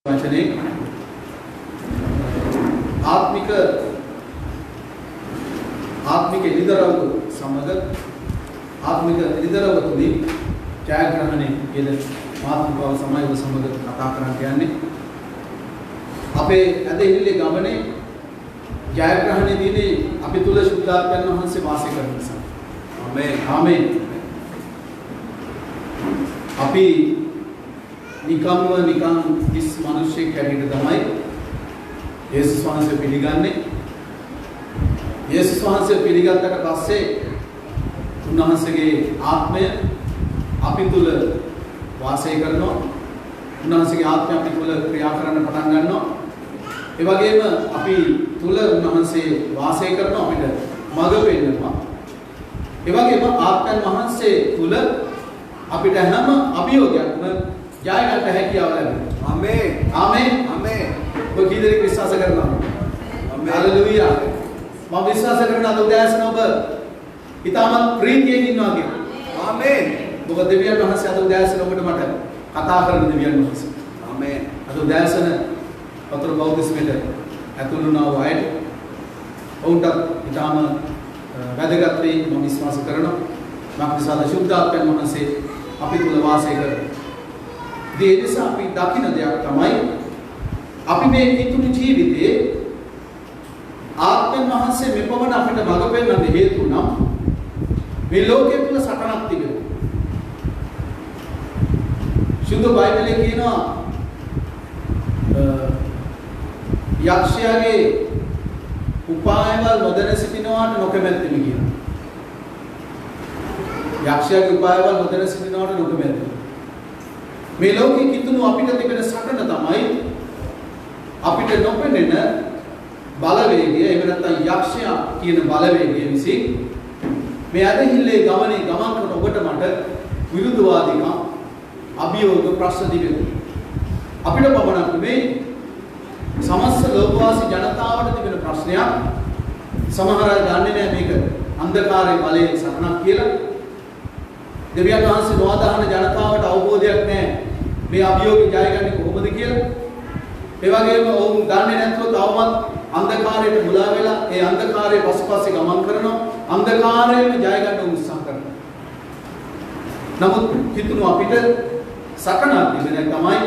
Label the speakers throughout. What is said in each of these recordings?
Speaker 1: වචනේ ආත්මික ඉදිරව සමග ආත්මික ඉදිරව තුලින් ජයග්‍රහණය කියන මාතෘකාව සමයව සමග කතා කරන්න යන්නේ අපේ ඇදහිල්ලේ ගමනේ ජයග්‍රහණයේදී අපි තුල සුද්ධාත්මයන් වහන්සේ වාසය කරන නිසා ආමේන් අපි නිකන් කිස් මිනිස්සෙක් හැටියට තමයි යේසුස් වහන්සේ පිළිගන්නේ. යේසුස් වහන්සේ පිළිගත්තට පස්සේ උන්වහන්සේගේ ආත්මය අපි තුල වාසය කරනවා. උන්වහන්සේගේ ආත්මය අපි තුල ක්‍රියා කරන්න පටන් ගන්නවා. ඒ වගේම අපි තුල උන්වහන්සේ වාසය කරනවා අපිට මඟ පෙන්නනවා. ඒ වගේම ආත්මයන් වහන්සේ තුල අපිට හැම අභියෝගයක්ම ජය ගන්න හැකියාව ලැබෙනවා. ආමේන්. ආමේන්. ආමේන්. ඔබ කී දෙනෙක් විශ්වාස කරනවා? ආමේන්. හalleluya. මම විශ්වාස කරන අද උදෑසන ඔබ ඊටමත් ප්‍රීතියෙන් ඉන්නවා කියලා. ආමේන්. මොකද දෙවියන් වහන්සේ අද උදෑසන ඔබට මට කතා කරන දෙවියන් වහන්සේ. ආමේන්. අද උදෑසන පතර බෞද්ධස්මෙට ඇතුළු වුණා වූ අයට ඔවුන්ට ඊටම වැදගත් වේ මම විශ්වාස කරනවා. මම විශ්වාස ශුද්ධාත්මයන් වහන්සේ අපි තුල වාසය කරනවා. ඒ නිසා අපි දකින දෙයක් තමයි අපි මේ ඉතුරු ජීවිතේ ආත්මයන් වහන්සේ මෙපමණ අපිට මඟ පෙන්වන්න හේතු නම් මේ ලෝකයේ තුල සටනක් තිබෙනවා. සුදු බයිබලයේ කියනවා යක්ෂයාගේ උපායවල නොදැන සිටිනවාට නොකමැත්තෙමි කියනවා. යක්ෂයාගේ උපායවල නොදැන සිටිනවාට නොකමැත්තෙමි. මේ ලෝකෙ කිතුණු අපිට තිබෙන සටන තමයි අපිට නොපෙනෙන බලවේගය එහෙම නැත්නම් යක්ෂයා කියන බලවේගය විසින් මේ ඇදහිල්ලේ ගමනේ ගමන් කරන ඔබට මට විරුද්ධවාදීකම් අභියෝග ප්‍රශ්න තිබෙනවා. අපිට පමණක් නෙමෙයි සමස්ත ලෝකවාසී ජනතාවට තිබෙන ප්‍රශ්නයක්. සමහර අය දන්නේ නැහැ මේක අන්ධකාරයේ බලයේ සටනක් කියලා. දෙවියන් වහන්සේ නොඅදහන ජනතාවට අවබෝධයක් නැහැ මේ අභියෝගය ජයගන්නේ කොහොමද කියලා. ඒ වගේම ඔවුන් දන්නේ නැත්නම් තවමත් අන්ධකාරයට මුලා වෙලා ඒ අන්ධකාරයේ පසුපස්සේ ගමන් කරනවා. අන්ධකාරයෙන් ජය ගන්න උත්සාහ කරනවා. නමුත් හිතුණු අපිට සකනක් තිබෙන තමයි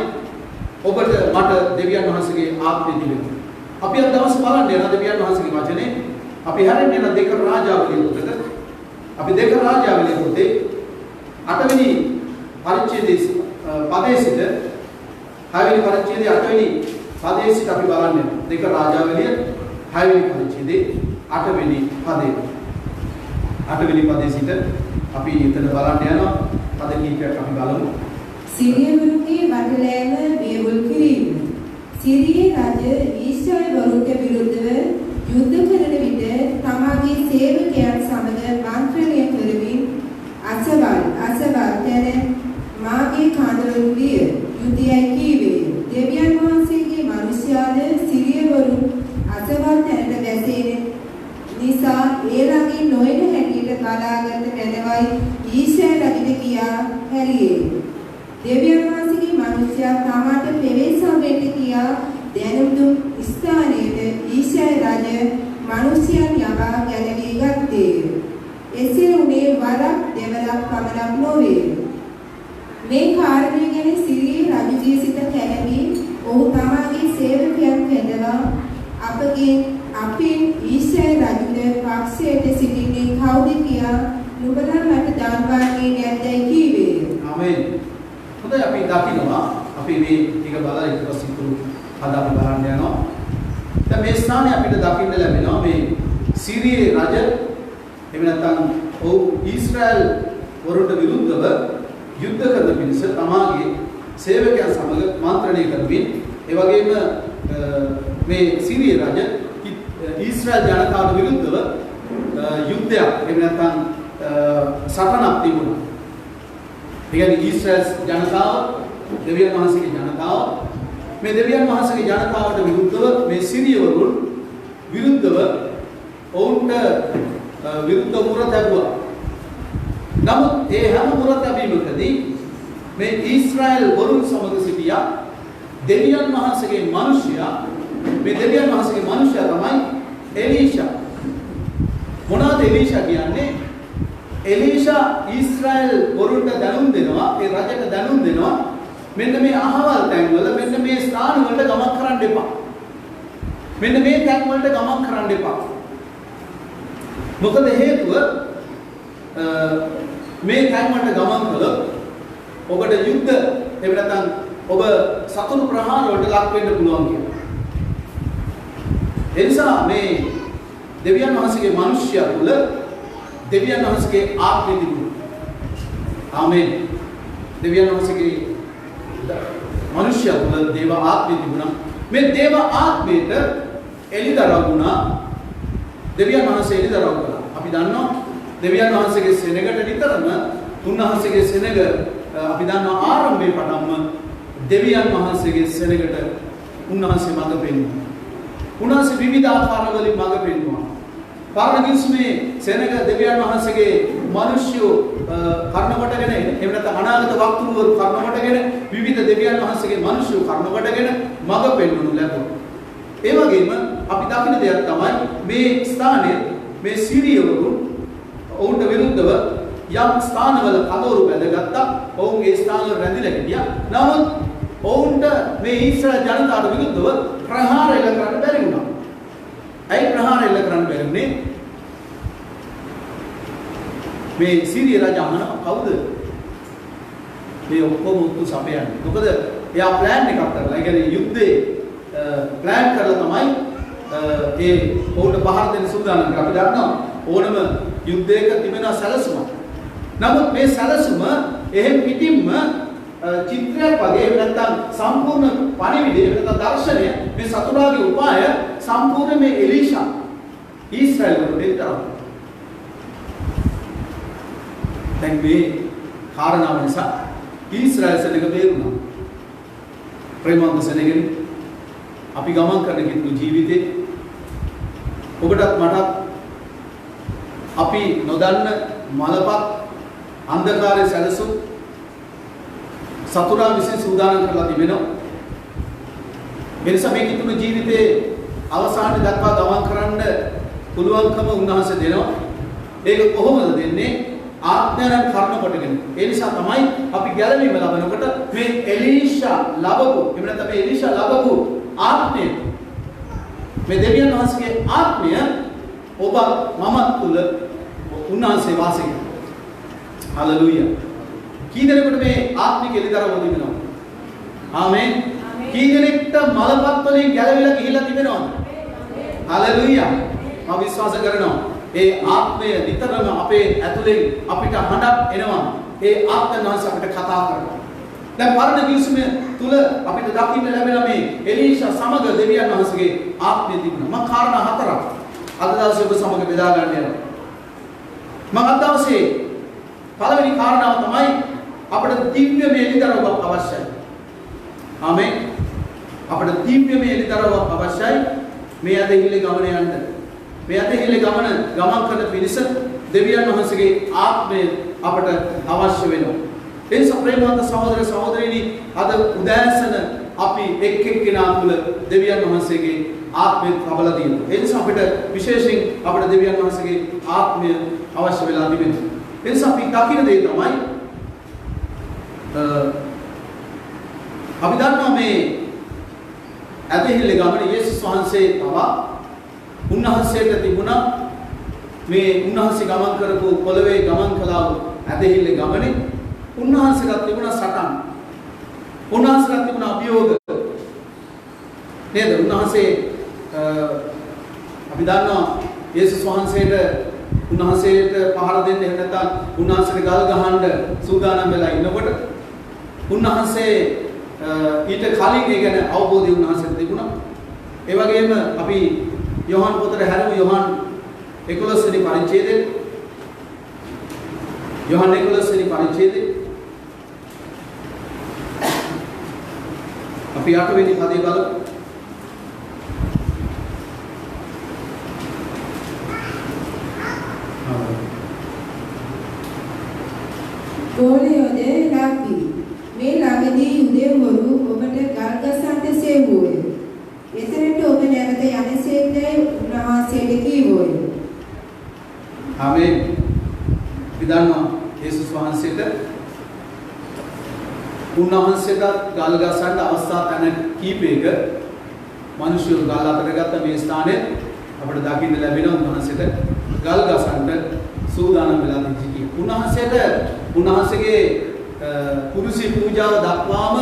Speaker 1: ඔබට මට දෙවියන් වහන්සේගේ ආත්මය තිබෙනවා. අපි අද දවස් බලන්න යන දෙවියන් වහන්සේගේ වචනේ අපි හැරෙන්නේ යන දෙක රාජාවලිය පොතට. අපි දෙක රාජාවලිය පොතේ 8 වෙනි පරිච්ඡේදයේ පදයේ සිට 6 වෙනි පරිච්ඡේදයේ 8 වෙනි පදයේ සිට අපි බලන්නේ දෙක රාජාවලිය 6 වෙනි පරිච්ඡේදයේ 8 වෙනි පදයේ 8 වෙනි පදයේ සිට අපි එතන බලන්න යනවා. පද කීපයක් අපි බලමු.
Speaker 2: සිරියවරුන්ගේ වටලෑම බියවුල් කිරීම. සිරියේ රජ ඊශ්‍රායල්වරුන්ට විරුද්ධව යුද්ධ කරන විට තමාගේ සේවකයන් සමග මන්ත්‍රණය කරමින් අසවල් තැන මාගේ කඳවුරු විය යුද්ධයයි කීවේ. දෙවියන් වහන්සේගේ මිනිස්යාද සිරියවරුන් අසවල් තැනට වැසෙන නිසා ඒ ළඟින් නොයන හැටියට බලාගත් මැනවයි ඊශ්‍රායල් රජුට කියා හැරියේ. දෙවියන් වහන්සේගේ මිනිසයා තමාට පෙරේසා වෙන්න කියා දැනුම් දුන් ස්ථානයේ ඊශ්‍රායල් රජ මිනිසයන් යවා ගැලවී ගත්තේ. එසේ උනේ වරක් දෙවරක් පමණක් නොවේ. මේ කාරණය ගැන සිරියේ රජුගේ සිත කැළඹි ඔහු තමාගේ සේවකයන් කැඳවා අපෙන් ඊශ්‍රායල් රජුගේ පක්ෂයට සිටින්නේ කවුද කියා නුඹලා මට දන්වන්නේ නැද්දයි කීවේ.
Speaker 1: ආමේන්. හොඳයි අපි දකිනවා අපි මේ ටික බලලා ඊට පස්සේ ඉතුරු හද අපි බලන්න යනවා. දැන් මේ ස්ථානයේ අපිට දකින්න ලැබෙනවා මේ සිරියේ රජ එහෙම නැත්නම් ඔව් ඊශ්‍රායල් වරුන්ට විරුද්ධව යුද්ධ කරන පිණිස තමාගේ සේවකයන් සමග මන්ත්‍රණය කරමින් ඒ වගේම මේ සිරියේ රජ ඊශ්‍රායල් ජනතාවට විරුද්ධව යුද්ධයක් එහෙම නැත්නම් සටනක් තිබුණා. ඒ කියන්නේ ඊශ්‍රායල් ජනතාව දෙවියන් වහන්සේගේ ජනතාව මේ දෙවියන් වහන්සේගේ ජනතාවට විරුද්ධව මේ සිරියවරුන් විරුද්ධව ඔවුන්ට විරුද්ධ මුර තැබුවා. නමුත් ඒ හැම මුර තැබීමකදී මේ ඊශ්‍රායල් වරුන් සමග සිටියා දෙවියන් වහන්සේගේ මිනිසයා මේ දෙවියන් වහන්සේගේ මිනිසයා තමයි එලීෂා. මොනවාද එලීෂා කියන්නේ? එලීෂා ඊශ්‍රායල් වරුන්ට දැනුම් දෙනවා, ඒ රජට දැනුම් දෙනවා. මෙන්න මේ අහවල් තැන්වල මෙන්න මේ ස්ථාන වලට ගමන් කරන්න එපා. මෙන්න මේ තැන් වලට ගමන් කරන්න එපා. මොකද හේතුව මේ තැන් වලට ගමන් කළොත් ඔබට යුද්ධ එහෙම නැත්නම් ඔබ සතුරු ප්‍රහාර වලට ලක් වෙන්න පුළුවන් කියලා. ඒ නිසා මේ දෙවියන් වහන්සේගේ මිනිස්යා තුල දෙවියන් වහන්සේගේ ආත්මය තිබුණා. ආමේන්. දෙවියන් වහන්සේගේ මිනිස්යා තුල දේව ආත්මය තිබුණා. මේ දේව ආත්මයට එළිදරව් වුණා. දෙවියන් වහන්සේ එළිදරව් කළා. අපි දන්නවා දෙවියන් වහන්සේගේ සෙනගට නිතරම උන්වහන්සේගේ සෙනග අපි දන්නවා ආරම්භයේ පටන්ම දෙවියන් වහන්සේගේ සෙනගට උන්වහන්සේ මඟ පෙන්වනවා. උන්වහන්සේ විවිධ ආකාරවලින් මඟ පෙන්වනවා. පරණ කිස්මේ සෙනග දෙවියන් වහන්සේගේ මිනිස්සු කර්ණ කොටගෙන එහෙම නැත්නම් අනාගත වක්තුරුවරු කර්ණ කොටගෙන විවිධ දෙවියන් වහන්සේගේ මිනිස්සු කර්ණ කොටගෙන මඟ පෙන්වනු ලැබුණා. ඒ වගේම අපි දකින දෙයක් තමයි මේ ස්ථානයේ මේ සිරියවරු ඔවුන්ට විරුද්ධව යම් ස්ථානවල කඳවුරු බැඳගත්තා. ඔවුන්ගේ ස්ථානවල රැඳිලා හිටියා. නමුත් ඔවුන්ට මේ ඊශ්‍රායල් ජනතාවට විරුද්ධව ප්‍රහාර එල්ල කරන්න බැරි වුණා. ඇයි ප්‍රහාර එල්ල කරන්න බැරි වුනේ? මේ සිරිය රජා අහනවා කවුද මේ ඔක්කොම උත්තු සපයන්නේ? මොකද එයා ප්ලෑන් එකක් කරලා, ඒ කියන්නේ යුද්ධේ ප්ලෑන් කරලා තමයි ඒ ඔවුන්ට පහර දෙන්න සූදානම් කරලා. අපි දන්නවා ඕනම යුද්ධයක තිබෙන සැලසුම. නමුත් මේ සැලසුම එහෙම පිටින්ම චිත්‍රයක් වගේ නැත්නම් සම්පූර්ණ පණිවිඩය නැත්නම් දර්ශනය මේ සතුරාගේ උපාය සම්පූර්ණ මේ එලීෂා ඊශ්‍රායල් වලට දෙතරම්. දැන් මේ කාරණාව නිසා ඊශ්‍රායල් සෙනග බේරුණා. ප්‍රේමවන්ත සෙනගෙනි අපි ගමන් කරන කිතු ජීවිතේ ඔබටත් මටත් අපි නොදන්න මලපත් අන්ධකාරයේ සැලසුම් සතුරා විසින් සූදානම් කරලා තිබෙනවා. ඒ නිසා මේ කිතුණු ජීවිතේ අවසාන දක්වා ගමන් කරන්න පුළුවන්කම උන්වහන්සේ දෙනවා. ඒක කොහොමද දෙන්නේ? ආඥාන කර්ම කොටගෙන. ඒ නිසා තමයි අපි ගැලවීම ලබනකොට මේ එලීෂා ලැබපු, එහෙම නැත්නම් මේ එලීෂා ලැබපු ආත්මය, මේ දෙවියන් වහන්සේගේ ආත්මය ඔබ මම තුල උන්වහන්සේ වාසය කරනවා. හලෙලූයා. කී දෙනෙකුට මේ ආත්මික එළිදරව් තිබෙනවද? ආමේන්. කී දෙනෙක්ට මලපත් වලින් ගැලවිලා ගිහිලා තිබෙනවද? හලෙලූයා. මම විශ්වාස කරනවා ඒ ආත්මය නිතරම අපේ ඇතුලෙන් අපිට හඬක් එනවා. ඒ ආත්මයන්වහන්සේ අපිට කතා කරනවා. දැන් පරණ කිවිසුමේ තුල අපිට දකින්න ලැබෙන මේ එලීෂා සමග දෙවියන් වහන්සේගේ ආත්මය තිබුණා. මම කාරණා හතරක් අද දවසේ ඔබ සමග බෙදා ගන්න යනවා. මම අද දවසේ පළවෙනි කාරණාව තමයි අපිට දිව්‍යමය එළිදරව්වක් අවශ්‍යයි. ආමේන්. අපිට දිව්‍යමය එළිදරව්වක් අවශ්‍යයි මේ අදහිල්ලේ ගමන යන්න. මේ අදහිල්ලේ ගමන් කරන පිණිස දෙවියන් වහන්සේගේ ආත්මය අපට අවශ්‍ය වෙනවා. ඒ නිසා ප්‍රේමවන්ත සහෝදර සහෝදරියනි අද උදෑසන අපි එක් එක්කෙනා තුළ දෙවියන් වහන්සේගේ ආත්මය ලබලා තියෙනවා. ඒ නිසා අපිට විශේෂයෙන් අපිට දෙවියන් වහන්සේගේ ආත්මය අවශ්‍ය වෙලා තිබෙනවා. ඒ නිසා අපි දකින දේ තමයි අපි දන්නවා මේ ඇදහිල්ලේ ගමන යේසුස් වහන්සේ පවා උන්වහන්සේට තිබුණා මේ උන්වහන්සේ ගමන් කරපු පොළවේ ගමන් කළා ඇදහිල්ලේ ගමනේ උන්වහන්සේට තිබුණා සටන්. උන්වහන්සේට තිබුණා අභියෝග. නේද? උන්වහන්සේ අපි දන්නවා යේසුස් වහන්සේට පහර දෙන්න එහෙම නැත්නම් උන්වහන්සේට ගල් ගහන්න සූදානම් වෙලා ඉන්නකොට උන්වහන්සේ ඊට කලින් ඒ ගැන අවබෝධය උන්වහන්සේට තිබුණා. ඒ වගේම අපි යෝහන් පොතේ හැරෙමු යෝහන් 11 වෙනි පරිච්ඡේදයේ යෝහන් 11 වෙනි පරිච්ඡේදයේ අපි 8 වෙනි පදේ බලමු.
Speaker 2: ගෝලයෝද ලක්වි. මේ ළඟදී යුදෙව්වරු ඔබට ගල්ගසන් වහන්සේට කීවෝය.
Speaker 1: ආමේන්. විදානවා යේසුස් වහන්සේට උන්වහන්සේට ගල් ගසන්න අවස්ථා තැන කීපයක මිනිස්සු ගල් අතර ගත්ත මේ ස්ථානයේ අපිට දකින්න ලැබෙන උන්වහන්සේට ගල් ගසන්න සූදානම් වෙලා තිබී. උන්වහන්සේගේ කුරුසි පූජාව දක්වාම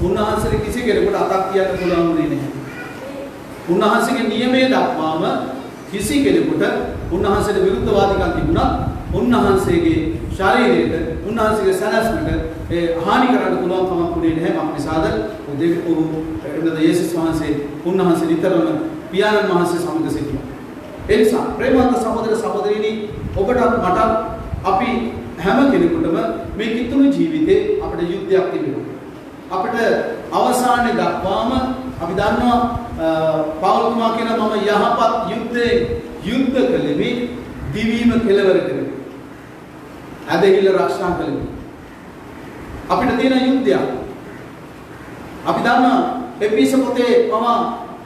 Speaker 1: උන්වහන්සේට කිසි කෙනෙකුට අතක් තියන්න පුළුවන් වුණේ නැහැ. උන්වහන්සේගේ නියමයේ දක්වාම කිසි කෙනෙකුට උන්වහන්සේට විරුද්ධවාදීකම් තිබුණා. උන්වහන්සේගේ ශරීරයට උන්වහන්සේගේ සැලැස්මට හානි කරන්න පුළුවන් කමක් වුණේ නැහැ. මක් නිසාද? එබඳ යේසුස් වහන්සේ උන්වහන්සේ නිතරම පියාණන් වහන්සේ සමග සිටියා. ඒ නිසා ප්‍රේමවන්ත සහෝදර සහෝදරියනි ඔබට මට අපි හැම කෙනෙකුටම මේ කිතුණු ජීවිතේ අපිට යුද්ධයක් තිබෙනවා. අපිට අවසානයේ දක්වාම අපි දන්නවා පෞල්තුමා කියන මම යහපත් යුද්ධේ යුද්ධ කළෙමි දිවීම කෙලවර කළෙමි. අදහිල රක්ෂා කළෙමි. අපිට තියෙන යුද්ධය අපි දන්නවා එපිස පොතේ මම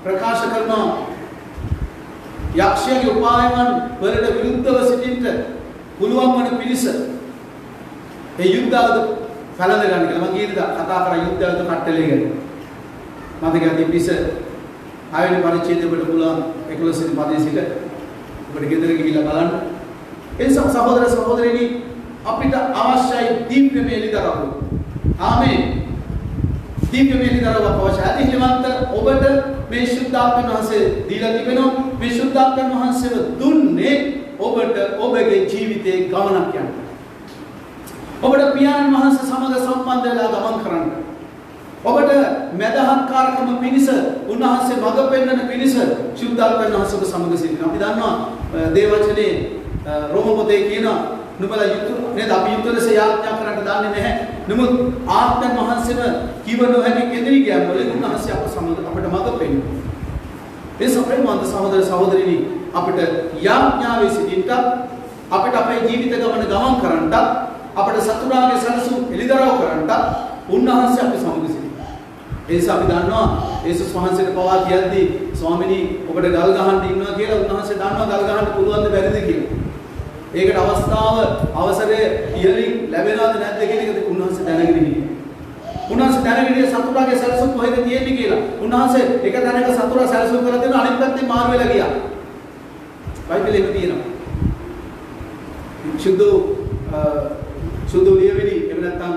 Speaker 1: ප්‍රකාශ කරනවා යක්ෂයාගේ උපායයන් වලට විරුද්ධව සිටින්න පුළුවන් වන පිරිස ඒ යුද්ධවද කලඳ ගන්න කියලා මම කීයද කතා කරා යුද්ධවද කට්ටලේ ගැන මතකයි එපිස ආයෙත් පරිච්ඡේදය වලට පුළුවන් 11 වෙනි පදයේ සිට ඔබට ගෙදර ගිහිල්ලා බලන්න ඒ සහෝදර සහෝදරියනි අපිට අවශ්‍යයි දීප්‍යමය එළිදරව් ආමේන් දීප්‍යමය එළිදරව් අවශ්‍යයි අධිහිමන්ත ඔබට මේ ශුද්ධාත්ම වහන්සේ දීලා තිබෙනවා මේ ශුද්ධාත්ම වහන්සේව දුන්නේ ඔබට ඔබගේ ජීවිතේ ගමනක් යන්න ඔබට පියාණන් වහන්සේ සමග සම්බන්ධ වෙලා ගමන් කරන්න ඔබට මදහත්කාරකම පිණිස උන්වහන්සේ මඟ පෙන්වන පිණිස ශුද්ධාත්ම වහන්සේව සමග සිටිනවා අපි දන්නවා දේවචනේ රෝම පොතේ කියන නුඹලා යුතු නේද අපි යුතුලස යාඥා කරන්න දන්නේ නැහැ නමුත් ආත්ම වහන්සේම කිව නොහැකි කෙඳිරි ගියා වලින් උන්වහන්සේ අප සමග අපිට මඟ පෙන්වනවා ඒ සප්‍රේමවන්ත සහෝදර සහෝදරිනි අපිට යාඥාවේ සිටින්නත් අපිට අපේ ජීවිත ගමන ගමන් කරන්නත් අපිට සතුරාගේ සැලසුම් එළිදරව් කරන්නත් උන්වහන්සේ අපි සමග සිටිනවා ඒ නිසා අපි දන්නවා යේසුස් වහන්සේට පවා කියද්දී ස්වාමිනී ඔබට ගල් ගහන්න ඉන්නවා කියලා උන්වහන්සේ දන්නවා ගල් ගහන්න පුළුවන්ද බැරිද කියලා ඒකට අවසරය ඉහළින් ලැබෙනවද නැද්ද කියන එක උන්වහන්සේ දැනගෙන ඉන්නේ. උන්වහන්සේ දැනගෙන සතුරාගේ සැලසුම් කොහෙද තියෙන්නේ කියලා. උන්වහන්සේ එක තැනක සතුරා සැලසුම් කරලා දෙනවා අනිත් පැත්තේ මාරු වෙලා ගියා. බයිබලෙම තියෙනවා. සුදු ලියවිලි එහෙම නැත්නම්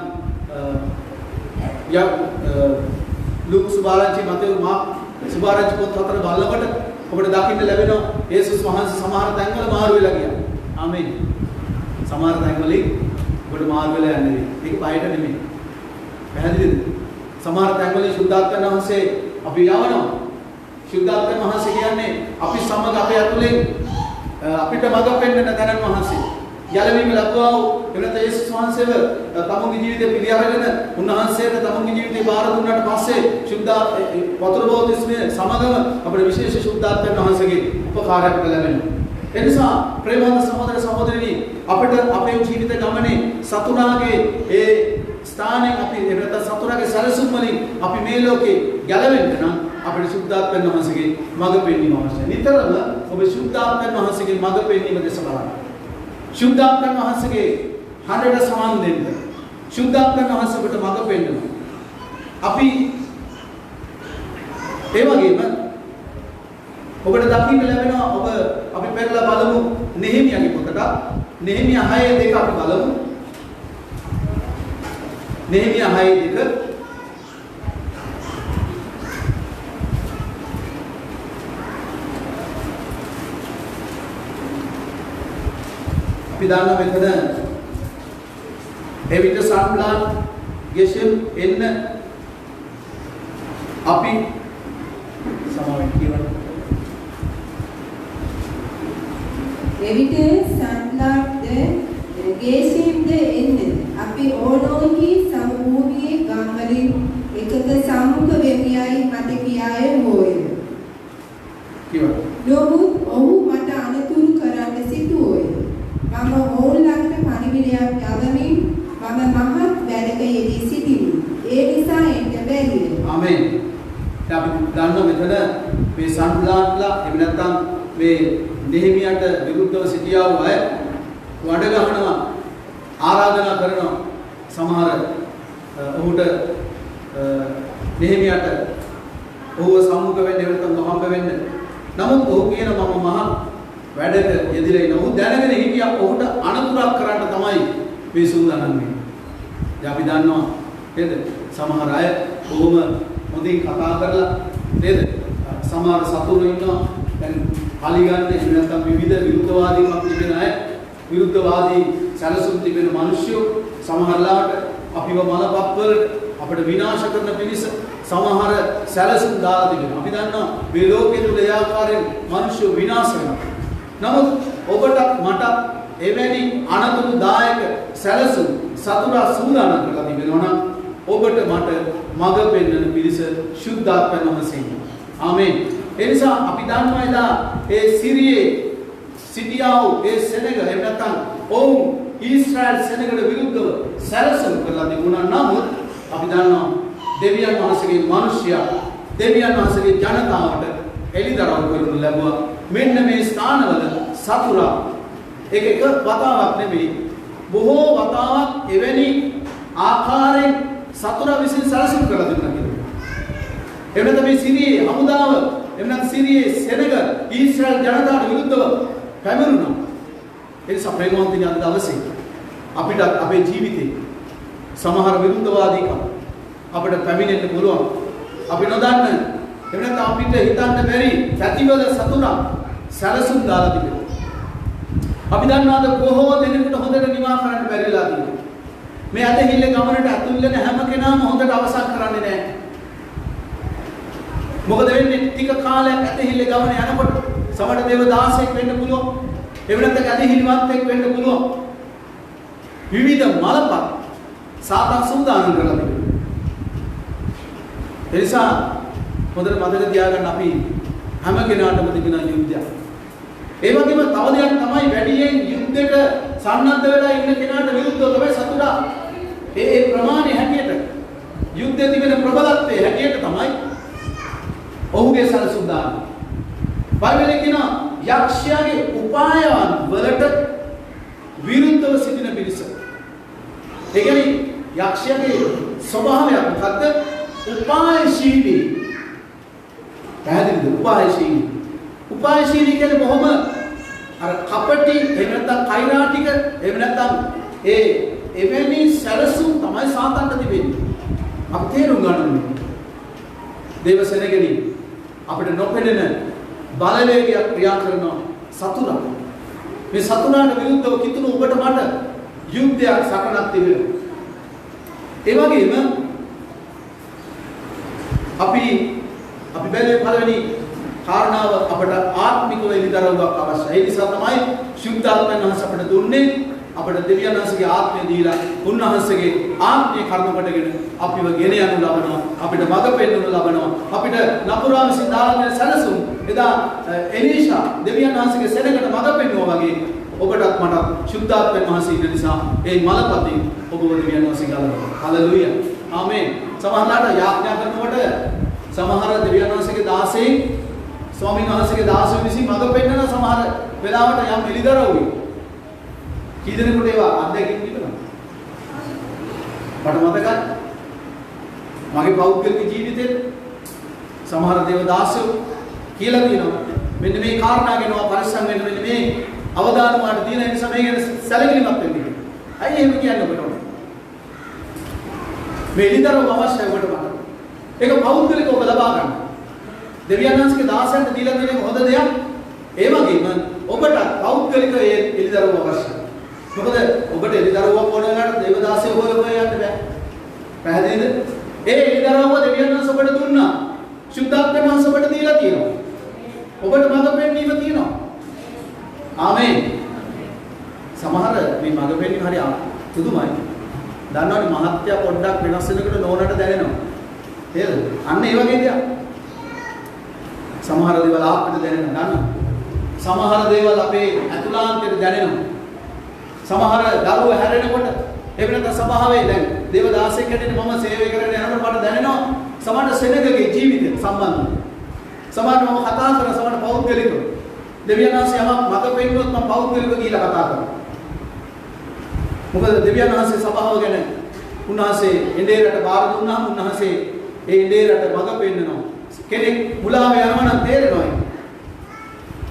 Speaker 1: ලුක් සුභාරංචි මතේ මාක් සුභාරංචි පොත් හතර බලනකොට ඔබට දකින්න ලැබෙනවා යේසුස් වහන්සේ සමහර තැන්වල මාරු වෙලා ගියා. ආමේන්. සමහර තැන්වලින් ඔබට මාරු වෙලා යන්නේ. ඒක බයට නෙමෙයි. පැහැදිලිද? සමහර තැන්වලින් ශුද්ධාත්ම වහන්සේ අපි යවනවා. ශුද්ධාත්ම වහන්සේ කියන්නේ අපි සමග අපේ ඇතුලෙන් අපිට මඟ පෙන්වන තැනන් වහන්සේ. යලවීම ලබවා වූ එවනත යේසුස් වහන්සේව තමන්ගේ ජීවිතේ පිළිඅරගෙන උන්වහන්සේට තමන්ගේ ජීවිතේ බාර දුන්නාට පස්සේ වතුර බෝධිස්මේ සමගම අපේ විශේෂ ශුද්ධාත්ම වහන්සේගේ උපකාරයක් ලැබෙනවා. එනිසා ප්‍රේමවන්ත සහෝදර සහෝදරිනි අපිට අපේ ජීවිත ගමනේ සතුරාගේ ඒ ස්ථානයේ අපි එවනත සතුරාගේ සැලසුම් වලින් අපි මේ ලෝකේ ගැලවෙන්න නම් අපිට ශුද්ධාත්ම වහන්සේගේ මඟ පෙන්වීම අවශ්‍යයි. නිතරම ඔබ ශුද්ධාත්ම වහන්සේගේ මඟ පෙන්වීම දෙස බලන්න. ශුද්ධාත්ම වහන්සේගේ හඬට සමන් දෙන්න. ශුද්ධාත්ම වහන්සේට මඟ පෙන්වනවා. අපි ඒ වගේම ඔබට දකින්න ලැබෙනවා ඔබ අපි පෙරලා බලමු නෙහෙමියාගේ පොතට නෙහෙමියා 6:2 අපි බලමු නෙහෙමියා 6:2 අපි දන්නා මෙතන එවිට සම්ලාන් ගෙෂෙම් එන්න අපි සමාවෙන් කියවන
Speaker 2: එවිට සන්ලාට්ද ගේසීම්ද එන්න අපි ඕනෝහි සමූහයේ ගම්වලින් එකක සම්මුඛ වෙමියයි මට කියාය හෝය. නමුත් ඔහු මට අනතුරු කරන්න සිටුවෝය. මම ඔවුන් ළඟට පණිවිඩයක් යවමින් මම මහත් වැඩක යෙදී සිටිමි. ඒ නිසා එන්න බැරිය.
Speaker 1: ආමේන්. අපි දන්න මෙතන මේ සන්ලාත්ලා එහෙම නැත්නම් මේ නෙහෙමියට විරුද්ධව සිටියා වූ අය වඩ ගහනවා ආරාධනා කරනවා සමහර ඔහුට නෙහෙමියට ඔහුව සම්මුඛ වෙන්න එහෙම නැත්නම් හම්බ වෙන්න. නමුත් ඔහු කියන මම මහා වැඩක යෙදිලා ඉන්න. ඔහු දැනගෙන හිටියා ඔහුට අනතුරක් කරන්න තමයි මේ සූදානම් වෙන්නේ. දැන් අපි දන්නවා නේද? සමහර අය කොහොම හොඳින් කතා කරලා නේද? සමහර සතුරු ඉන්නවා. දැන් පරිගන්න එහෙම නැත්නම් විවිධ විරුද්ධවාදීන්වත් තිබෙන අය විරුද්ධවාදී සැලසුම් තිබෙන මිනිස්සු සමහරලාට අපිව මලපත් වලට අපිට විනාශ කරන පිණිස සමහර සැලසුම් දාලා තිබෙනවා. අපි දන්නවා මේ ලෝකෙ තුල ඒ ආකාරයෙන් මිනිස්සු විනාශ වෙනවා. නමුත් ඔබට මට එවැනි අනතුරුදායක සැලසුම් සතුරා සූදානම් කරලා තිබෙනවා නම් ඔබට මට මඟ පෙන්වන පිණිස සුද්ධාත්මයන් වහන්සේ. ආමේන්. ඒ නිසා අපි දන්නවා එදා ඒ සිරියේ සිටියා වූ ඒ සෙනග එහෙම නැත්නම් ඔවුන් ඊශ්‍රායල් සෙනගට විරුද්ධව සැලසුම් කරලා තිබුණා. නමුත් අපි දන්නවා දෙවියන් වහන්සේගේ මිනිසයා දෙවියන් වහන්සේගේ ජනතාවට එළිදරව් කරනු ලැබුවා. මෙන්න මේ ස්ථානවල සතුරා එක වතාවක් නෙමෙයි බොහෝ වතාවක් එවැනි ආකාරයෙන් සතුරා විසින් සැලසුම් කරලා තිබුණා කියලා. එහෙම නැත්නම් මේ සිරියේ හමුදාව එහෙම නැත්නම් සිරියේ සෙනග ඊශ්‍රායල් ජනතාවට විරුද්ධව පැමිණුණා. ඒ නිසා ප්‍රේමවන්තනි අද දවසේ අපිට අපේ ජීවිතේ සමහර විරුද්ධවාදීකම් අපිට පැමිණෙන්න පුළුවන්. අපි නොදන්න එහෙම නැත්නම් අපිට හිතන්න බැරි පැතිවල සතුරා සැලසුම් දාලා තිබෙනවා. අපි දන්නවාද කොහොම දෙනෙකුට හොඳට නිවා කරන්න බැරිලා තියෙනවා. මේ අතහිල්ල ගමනට ඇතුල් වෙන හැම කෙනාම හොඳට අවසන් කරන්නේ නැහැ. මොකද වෙන්නේ ටික කාලයක් අතහිල්ල ගමන යනකොට සමහර දේවදාසෙක් වෙන්න පුළුවන්. එහෙම නැත්නම් අතහිල්ලවන්තෙක් වෙන්න පුළුවන්. විවිධ මලපත් සාතන් සූදානම් කරලා තිබෙනවා. ඒ නිසා හොඳට මතක තියාගන්න අපි හැම කෙනාටම තිබෙන යුද්ධයක්. ඒ වගේම තව දෙයක් තමයි වැඩියෙන් යුද්ධයට සන්නද්ධ වෙලා ඉන්න කෙනාට විරුද්ධව තමයි සතුරා. ඒ ප්‍රමාණය හැටියට යුද්ධයේ තිබෙන ප්‍රබලත්වයේ හැටියට තමයි ඔහුගේ සැලසුම් දාන්නේ. බයිබලයේ කියන යක්ෂයාගේ උපායයන් වලට විරුද්ධව සිටින පිරිස. ඒ කියන්නේ යක්ෂයාගේ ස්වභාවය මොකද්ද? උපායශීලී. පැහැදිලිද? උපායශීලී. උපායශීලී කියන්නේ බොහොම අර කපටි එහෙම නැත්නම් කෛරාටික එහෙම නැත්නම් එවැනි සැලසුම් තමයි සාතන්ට තිබෙන්නේ. අපි තේරුම් ගන්න ඕනේ. දේවසෙනගෙනි අපිට නොපෙනෙන බලවේගයක් ක්‍රියා කරන සතුරා. මේ සතුරාට විරුද්ධව කිතුණු ඔබට මට යුද්ධයක් සටනක් තිබෙනවා. ඒ වගේම අපි බැලුවේ පළවෙනි කාරණාව අපට ආත්මිකව එළිදරව්වක් අවශ්‍යයි. ඒ නිසා තමයි සුද්ධාත්මයන් වහන්සේ අපට දුන්නේ අපට දෙවියන් වහන්සේගේ ආත්මය දීලා උන්වහන්සේගේ ආත්මය කර්ම කොටගෙන අපිව ගෙන යනු ලබනවා. අපිට මඟ පෙන්වනු ලබනවා. අපිට නපුරා විසින් දාන සැලසුම් එදා එලීෂා දෙවියන් වහන්සේගේ සෙනඟට මඟ පෙන්වුවා වගේ ඔබටත් මට සුද්ධාත්මයන් වහන්සේ ඉන්න නිසා ඒ මලපතින් ඔබව දෙවියන් වහන්සේ ගලවනවා. හලෙලූයා. ආමේන්. සමහරවිට යාඥා කරනකොට සමහර දෙවියන් වහන්සේගේ දාසයන් ස්වාමීන් වහන්සේගේ දාසයන් විසින් මඟ පෙන්වන සමහර වෙලාවට යම් එළිදරව්වි. කී දෙනෙකුට ඒවා අත්දැකීම් තිබුණා? මට මතකයි. මගේ පෞද්ගලික ජීවිතේ සමහර දේව දාසයෝ කියලා තියෙනවා. මෙන්න මේ කාරණා ගැන පරිස්සම් වෙන්න මෙන්න මේ අවධානය මාට දින නිසා මේ ගැන සැලකිලිමත් වෙන්න කියලා. අයි එහෙම කියන්නේ ඔබට ඕනේ. මේ එළිදරව් අවශ්‍යයි ඔබට මට. ඒක පෞද්ගලිකව ඔබ ලබා ගන්න. දෙවියන් වහන්සේගේ දාසයන්ට දීලා දෙන හොඳ දෙයක්. ඒ වගේම ඔබට පෞද්ගලික ඒ එළිදරව් අවශ්‍යයි. මොකද ඔබට එළිදරව්වක් ඕන වෙලාවට දේවදාසය හොය යන්න බෑ. පැහැදිලිද? ඒ එළිදරව්ව දෙවියන් වහන්සේ ඔබට දුන්නා. සුද්ධාත්මයන් වහන්සේ ඔබට දීලා තියෙනවා. ඔබට මඟ පෙන්වීම තියෙනවා. ආමේන්. සමහර මේ මඟ පෙන්වීම හරි පුදුමයි. දන්නවනේ මහත්ය පොඩ්ඩක් වෙනස් වෙනකොට නෝනට දැනෙනවා. නේද? අන්න ඒ වගේ දෙයක්. සමහර දේවල් ආත්මයට දැනෙනවා නේද? සමහර දේවල් අපේ අතුලාන්තයට දැනෙනවා. සමහර දරුවෝ හැරෙනකොට එහෙම නැත්නම් සභාවේ දැන් දේවදාසයෙක් හැටියට මම සේවය කරගෙන යනකොට මට දැනෙනවා සමහර සෙනගගේ ජීවිතය සම්බන්ධව. සමහර මම කතා කරන සමහර පෞද්ගලිකව. දෙවියන් වහන්සේ යමක් මඟ පෙන්වුවොත් මම පෞද්ගලිකව ගිහිල්ලා කතා කරනවා. මොකද දෙවියන් වහන්සේ සභාව ගැන උන්වහන්සේ එඬේරට බාර දුන්නාම උන්වහන්සේ ඒ එඬේරට මඟ පෙන්නනවා. කෙනෙක් මුලාව යනවා නම් තේරෙනවා.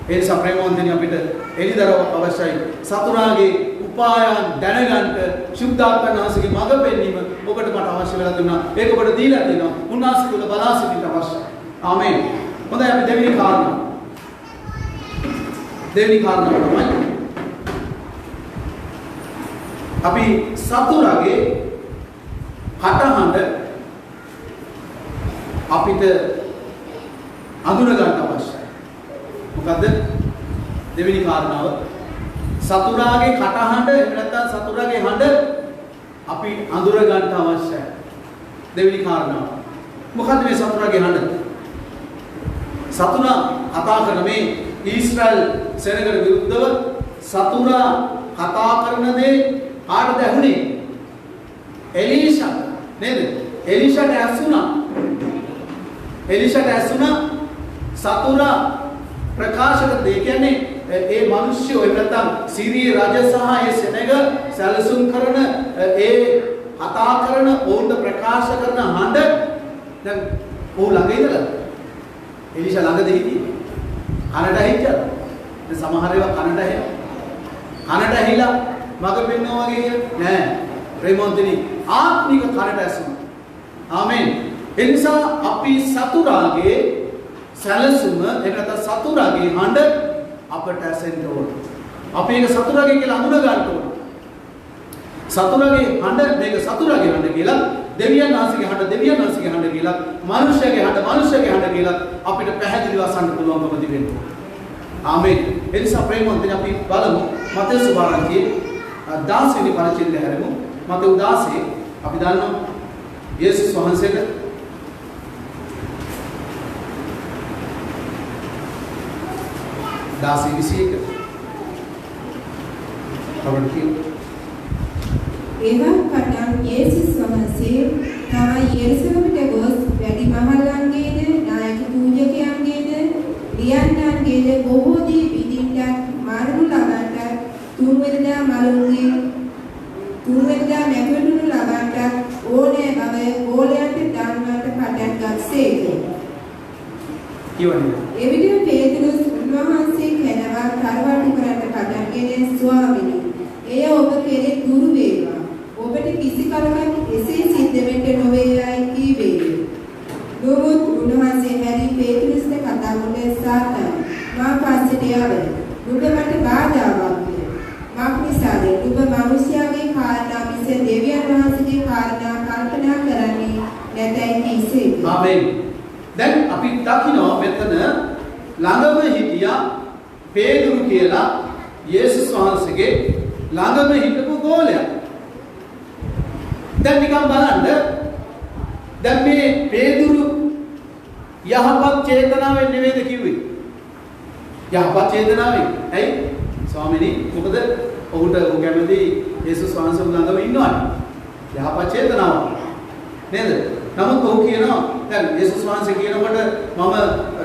Speaker 1: ඒ නිසා ප්‍රේමවන්තනි අපිට එළිදරව් අවශ්‍යයි. සතුරාගේ උපායන් දැනගන්න ශුද්ධාත්මයන් වහන්සේගේ මඟ පෙන්වීම ඔබට මට අවශ්‍ය වෙලා දුන්නා. ඒක ඔබට දීලා තියෙනවා. උන්වහන්සේ තුල බලා සිටින්න අවශ්‍යයි. ආමේන්. හොඳයි අපි දෙවෙනි කාරණා. දෙවෙනි කාරණාව තමයි අපි සතුරාගේ කටහඬ අපිට අඳුන ගන්න අවශ්‍යයි. මොකද්ද? දෙවෙනි කාරණාව සතුරාගේ කටහඬ එහෙම නැත්නම් සතුරාගේ හඬ අපි අඳුර ගන්න අවශ්‍යයි. දෙවෙනි කාරණාව. මොකද්ද මේ සතුරාගේ හඬ? සතුරා කතා කරන මේ ඊශ්‍රායල් සේනකට විරුද්ධව සතුරා කතා කරන දේ ආරද ඇහුනේ? එලීෂා නේද? එලීෂාට ඇසුණා. එලීෂාට ඇසුණා සතුරා ප්‍රකාශ කර දෙය කියන්නේ ඒ මිනිස්සු එහෙම නැත්නම් සිරිය රජ සහ ඒ සෙනග සැලසුම් කරන ඒ කතා කරන ඕන්ට ප්‍රකාශ කරන හඬ දැන් ඕ ළඟ ඉඳලා එලීෂා ළඟද හිටියේ කනට ඇහිච්චා දැන් සමහර ඒවා කනට ඇහෙනවා කනට ඇහිලා මග පෙන්නවා වගේ නෑ ප්‍රේමවන්තනි ආත්මික කනට ඇසුණා ආමේන් ඒ නිසා අපි සතුරාගේ සැලසුම එහෙම නැත්නම් සතුරාගේ හඬ අපට ඇසෙන්න ඕන. අපි ඒක සතුරාගේ කියලා අඳුන ගන්න ඕන. සතුරාගේ හඬ මේක සතුරාගේ හඬ කියලා දෙවියන් වහන්සේගේ හඬ දෙවියන් වහන්සේගේ හඬ කියලා මනුෂ්‍යගේ හඬ මනුෂ්‍යගේ හඬ කියලා අපිට පැහැදිලිව අසන්න පුළුවන්කම තිබෙනවා. ආමේන්. ඒ නිසා ප්‍රේමවන්තනි අපි බලමු මතෙස් සුභාරංචියේ 10 වෙනි පරිච්ඡේදය හැරෙමු. මතෙස් 16 අපි දන්නවා යේසුස් වහන්සේට दासी विषय खबर की
Speaker 2: එවන් පටන් යේසුස් වහන්සේ තම යෙරුසලමට ගොස් වැඩි මහල්ලන්ගේද නායක පූජකයන්ගේද ලියන්නන්ගේද බොහෝ දී පිටින්ට මරණු ලබන්නට තුන්වෙනිදා නැගිටිනු ලබන්නට ඕනෑ බව ගෝලයන්ට දන්වන්නට පටන් ගත්සේක.
Speaker 1: කියවන්නේ
Speaker 2: එවිට පේතුරුස් උන්වහන්සේ කැනවා තරවටු කරන්න පටන්ගෙන ස්වාමීනි එය ඔබ කෙරෙහි දුරු වේවා. ඔබට කිසි කලකට එසේ සිද්ධ වෙන්න නොවේයයි කීවේය. නමුත් උන්වහන්සේ හැරි පේතුරුස්ට කතා කොට සාතන් මා පස්සට යව. නුඹ මට බාධාවක් විය. මක් නිසාද නුඹ මිනිස්යාගේ කාරණා මිස දෙවියන් වහන්සේගේ කාරණා කල්පනා කරන්නේ නැතයි කීසේක.
Speaker 1: ආමේන්. දැන් අපි දකිනවා මෙතන ළඟම හිටියා පේදුරු කියලා යේසුස් වහන්සේගේ ළඟම හිටපු ගෝලයා. දැන් නිකන් බලන්න දැන් මේ පේදුරු යහපත් චේතනාවෙන් නෙවෙයිද කිව්වේ? යහපත් චේතනාවෙන්. ඇයි? ස්වාමීනි මොකද ඔහුට ඔහු කැමති යේසුස් වහන්සේ ළඟම ඉන්නවනේ. යහපත් චේතනාව. නේද? නමුත් ඔහු කියනවා දැන් යේසුස් වහන්සේ කියනකොට මම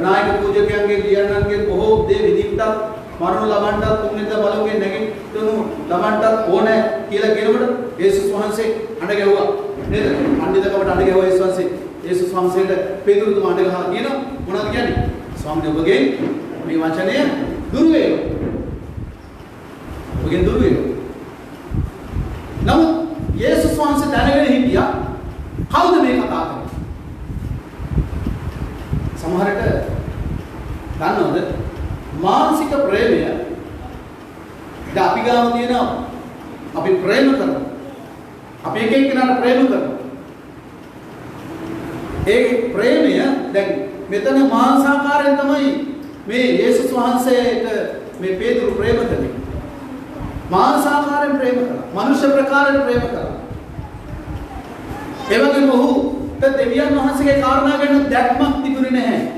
Speaker 1: නායක පූජකයන්ගේ ලියන්නන්ගේ බොහෝ දේ විදිහට මරණ ලබන්නත් තුන්වෙනිදා බලෝගේ නැගිටිනු ලබන්නත් ඕනේ කියලා කියනකොට යේසුස් වහන්සේ අඬ ගැහුවා නේද? අඬිදකවට අඬ ගැහුවා යේසුස් වහන්සේ. යේසුස් වහන්සේට පේතුරුතුමා අඬ ගහලා කියනවා මොනවද කියන්නේ? ස්වාමීනි ඔබගේ මේ වචනය දුරු වේවා. ඔබගෙන් දුරු වේවා. නමුත් යේසුස් වහන්සේ දැනගෙන හිටියා කවුද මේ කතා කරන්නේ? සමහරට දන්නවද මානසික ප්‍රේමය අපි ගාව තියෙනවා. අපි ප්‍රේම කරනවා. අපි එක එක්කෙනාට ප්‍රේම කරනවා. ඒ ප්‍රේමය දැන් මෙතන මානසිකාරයෙන් තමයි මේ යේසුස් වහන්සේට මේ පේතුරු ප්‍රේම කළේ. මානසිකාරයෙන් ප්‍රේම කළා. මනුෂ්‍ය ප්‍රකාරයෙන් ප්‍රේම කළා. ඒ වගේම ඔහු දෙවියන් වහන්සේගේ කාරණා ගැන දැක්මක් තිබුණේ නැහැ.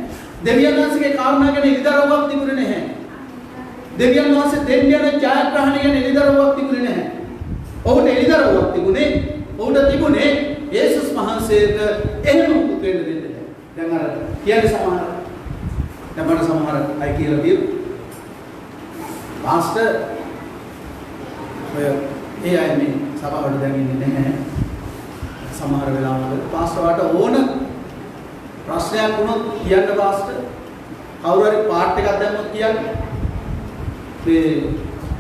Speaker 1: දෙවියන් වහන්සේගේ කාරණා ගැන ඉදිරියවක් තිබුණේ නැහැ. දෙවියන් වහන්සේ දෙන්න යන ජයග්‍රහණය ගැන ඉදිරියවක් තිබුණේ නැහැ. ඔහුට එළිදරව්වක් තිබුණේ. ඔහුට තිබුණේ යේසුස් වහන්සේට එහෙම මුකුත් වෙන්න දෙන්නේ නැහැ. දැන් අර කියන්නේ සමහර දැන් මට සමහර අය කියලා තියෙනවා. පාස්ටර් ඔය ඒ අය මේ සභාවට දැන් ඉන්නේ නැහැ. සමහර වෙලාවවල පාස්ටර්ට ඕන ප්‍රශ්නයක් වුණොත් කියන්න පාස්ටර් කවුරු හරි පාට් එකක් දැම්මොත් කියන්න මේ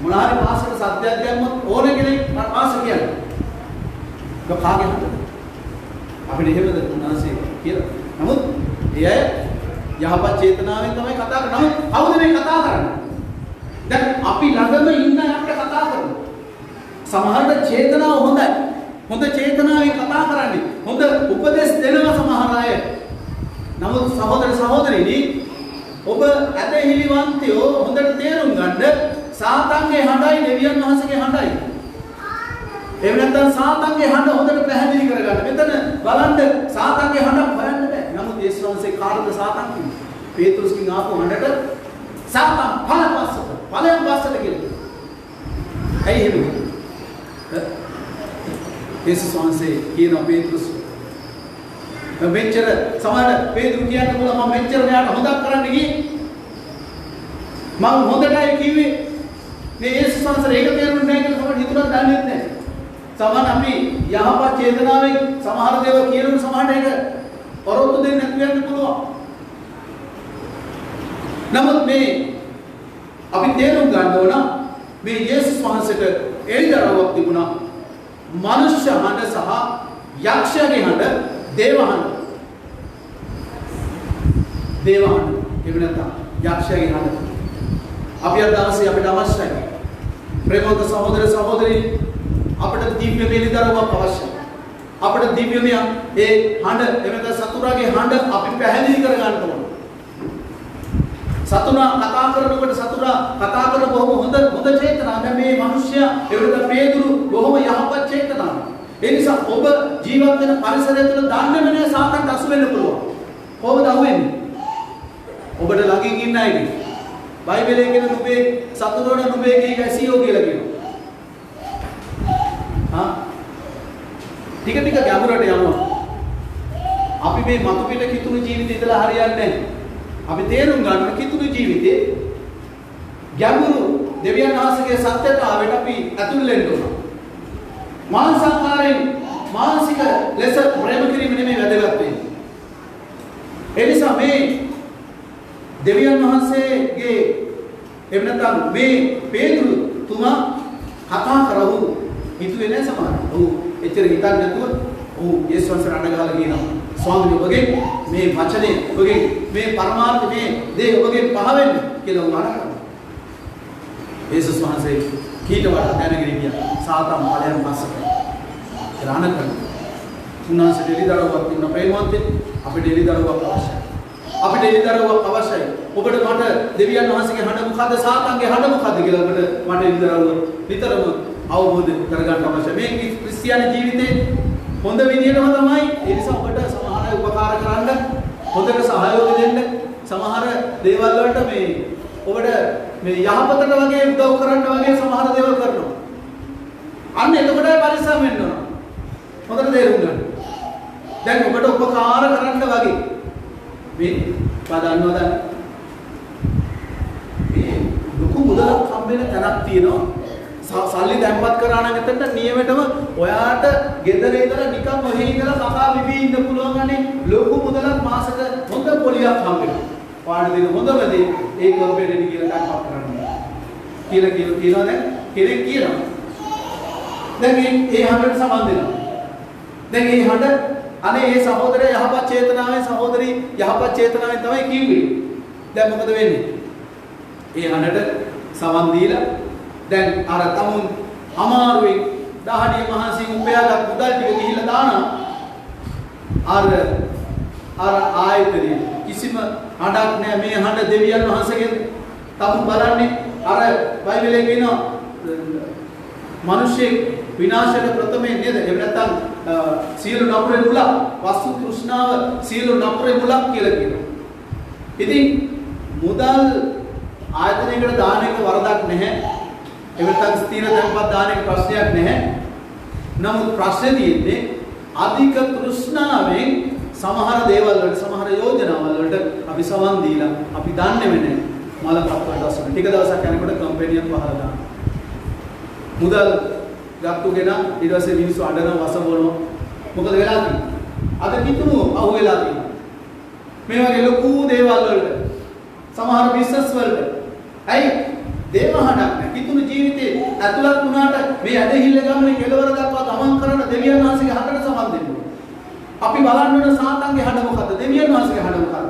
Speaker 1: මොනාරි පාස්ටර් සත්‍යයක් දැම්මොත් ඕන කෙනෙක් පාස්ටර් කියන්න ඒක කාගේ හදද අපිට එහෙමද උන්වහන්සේ කියලා නමුත් ඒ අය යහපත් චේතනාවෙන් තමයි කතා කරන්නේ නමුත් කවුද මේ කතා කරන්නේ දැන් අපි ළඟම ඉන්න අපිට කතා කරනවා සමහරට චේතනාව හොඳයි හොඳ චේතනාවෙන් කතා කරන්නේ හොඳ උපදෙස් දෙනවා සමහර අය නමුත් සහෝදර සහෝදරිනි ඔබ ඇදහිලිවන්තයෝ හොඳට තේරුම් ගන්න සාතන්ගේ හඬයි දෙවියන් වහන්සේගේ හඬයි එහෙම නැත්නම් සාතන්ගේ හඬ හොඳට පැහැදිලි කරගන්න මෙතන බලන්න සාතන්ගේ හඬ හොයන්න බෑ නමුත් යේසුස් වහන්සේ කාටද සාතන් කිව්වේ පේතෘස්ගෙන් ආපු හඬට සාතන් ඵලයන් පස්සට කියලා ඇයි එහෙම යේසුස් වහන්සේ කියන පේතෘස් මෙච්චර සමහර පේතෘ කියන්න බුණා මම මෙච්චර මෙයාට හොදක් කරන්න ගියේ මම හොඳටයි කිව්වේ මේ යේසුස් වහන්සේ ඒක තේරුම් නැහැ කියලා තමයි හිතුණා දන්නේ නැහැ සමහර අපි යහපත් චේතනාවෙන් සමහර දේවල් කියනකොට සමහරට ඒක ඔරොත්තු දෙන්නේ නැති වෙන්න පුළුවන් නමුත් මේ අපි තේරුම් ගන්න ඕන මේ යේසුස් වහන්සේට එළිදරව්වක් තිබුණා මනුෂ්‍ය හඬ සහ යක්ෂයාගේ හඬ දේව හඬ එහෙම නැත්නම් යක්ෂයාගේ හඬ අපි අද දවසේ අපිට අවශ්‍යයි ප්‍රේමවන්ත සහෝදර සහෝදරී අපිට දිව්‍ය එළිදරව්වක් අවශ්‍යයි අපිට දිව්‍යමය ඒ හඬ එහෙම නැත්නම් සතුරාගේ හඬ අපි පැහැදිලි කර ගන්න ඕන සතුරා කතා කරනකොට සතුරා කතා කරන බොහොම හොඳ චේතනාව දැන් මේ මිනිස්සයා ඒකට පේදුරු බොහොම යහපත් චේතනාව ඒ නිසා ඔබ ජීවත් වෙන පරිසරය තුළ දන්නේම නෑ සාතන්ට අසු වෙන්න පුළුවන් කොහොමද අහුවෙන්නේ ඔබට ළඟින් ඉන්න අයගේ බයිබලයේ කියන නුඹේ සතුරෝණ නුඹේ කී ගැසියෝ කියලා කියනවා ටික ගැඹුරට යනවා අපි මේ මතු පිට කිතුණු ජීවිතය ඉඳලා හරියන්නේ නැහැ අපි තේරුම් ගන්න කිතුණු ජීවිතේ ගැඹුරු දෙවියන් වහන්සේගේ සත්‍යතාවයට අපි ඇතුල් වෙන්න ඕන. මානසිකාරයෙන් මානසික ලෙස ප්‍රේම කිරීම නෙමෙයි වැදගත් වෙන්නේ. ඒ නිසා මේ දෙවියන් වහන්සේගේ එහෙම නැත්නම් මේ පේතුරු තුමා කතා කරවු හිතුවේ නැහැ සමහර. ඔව් එච්චර හිතන්නේ නැතුව ඔව් යේසුස් වහන්සේ රණ ගහලා කියනවා. ස්වාමීනි ඔබගේ මේ වචනේ ඔබගේ මේ පරමාර්ථ මේ දේ ඔබගේ පහ වෙන්න කියලා උනාන කරනවා. යේසුස් වහන්සේ කීට වඩා දැනගෙන ගියා. සාතන් ඵලයන් පස්සට. රණ කරනවා. උන්වහන්සේ එළිදරව්වක් තිබුණ ප්‍රේමවන්තේ අපිට එළිදරව්වක් අවශ්‍යයි. අපිට එළිදරව්වක් අවශ්‍යයි. ඔබට මට දෙවියන් වහන්සේගේ හඬ මොකද්ද සාතන්ගේ හඬ මොකද්ද කියලා ඔබට මට එළිදරව්ව නිතරම අවබෝධ කරගන්න අවශ්‍යයි. මේ ක්‍රිස්තියානි ජීවිතේ හොඳ විදියටම තමයි ඒ නිසා ඔබට සමහර අය උපකාර කරන්න හොඳට සහයෝගය දෙන්න සමහර දේවල් වලට මේ ඔබට මේ යහපතට වගේ උදව් කරන්න වගේ සමහර දේවල් කරනවා. අන්න එතකොටයි පරිස්සම් වෙන්න ඕන. හොඳට තේරුම් ගන්න. දැන් ඔබට උපකාර කරන්න වගේ මේ පදන්නවද? මේ ලොකු මුදලක් හම්බෙන තැනක් තියෙනවා. සල්ලි දැම්පත් කරා නම් එතනට නියමෙටම ඔයාට ගෙදර ඉඳලා නිකන් ඔහේ ඉඳලා කකා බිබී ඉන්න පුළුවන් අනේ ලොකු මුදලක් මාසෙක හොඳ පොලියක් හම්බෙනවා. පාඩ දෙන හොඳම දේ ඒක ඔබෙන් කියලා දැම්පත් කරන්න. කියලා කියනවා දැන් කෙනෙක් කියනවා. දැන් මේ හඬට සම්බන්ධ වෙනවා. දැන් මේ හඬ අනේ මේ සහෝදරයා යහපත් චේතනාවෙන් සහෝදරි යහපත් චේතනාවෙන් තමයි කිව්වේ. දැන් මොකද වෙන්නේ? මේ හඬට සමන් දීලා දැන් අර තමුන් අමාරුවෙන් දහඩිය මහන්සියෙන් උපයාගත් මුදල් ටික ගිහිල්ලා දානවා අර ආයතනයේ කිසිම හඬක් නැහැ මේ හඬ දෙවියන් වහන්සේගෙන් තමුන් බලන්නේ අර බයිබලයේ කියනවා මිනිස්සේ විනාශක ප්‍රථමයෙන් නේද එහෙම නැත්නම් සීල නපුරේ මුලක් වස්තු තෘෂ්ණාව සීල නපුරේ මුලක් කියලා කියනවා ඉතින් මුදල් ආයතනයකට දාන එක වරදක් නැහැ එවටත් ස්ථීර දැන්පත් දාන එක ප්‍රශ්නයක් නැහැ. නමුත් ප්‍රශ්නේ තියෙන්නේ අධික තෘෂ්ණාවෙන් සමහර දේවල් වලට සමහර යෝජනාවල් වලට අපි සවන් දීලා අපි දන්නේම නැහැ මලපත්වල දසන ටික දවසක් යනකොට කම්පැනියක් වහලා දානවා මුදල් ගත්තුගෙන ඊට පස්සේ මිනිස්සු අඬන වස බොනවා මොකද වෙලා තියෙන්නේ අද කිතුණු අහු වෙලා තියෙනවා මේ වගේ ලොකු දේවල් වලට සමහර බිස්නස් වලට ඇයි දේවහණක් නැහැ කිතුණු ජීවිතේ ඇතුළත් වුණාට මේ ඇදහිල්ල ගමනේ කෙලවර දක්වා ගමන් කරන දෙවියන් වහන්සේගේ හටට සමන් දෙන්න අපි බලන්න ඕන සාතන්ගේ හඬ මොකද්ද දෙවියන් වහන්සේගේ හඬ මොකද්ද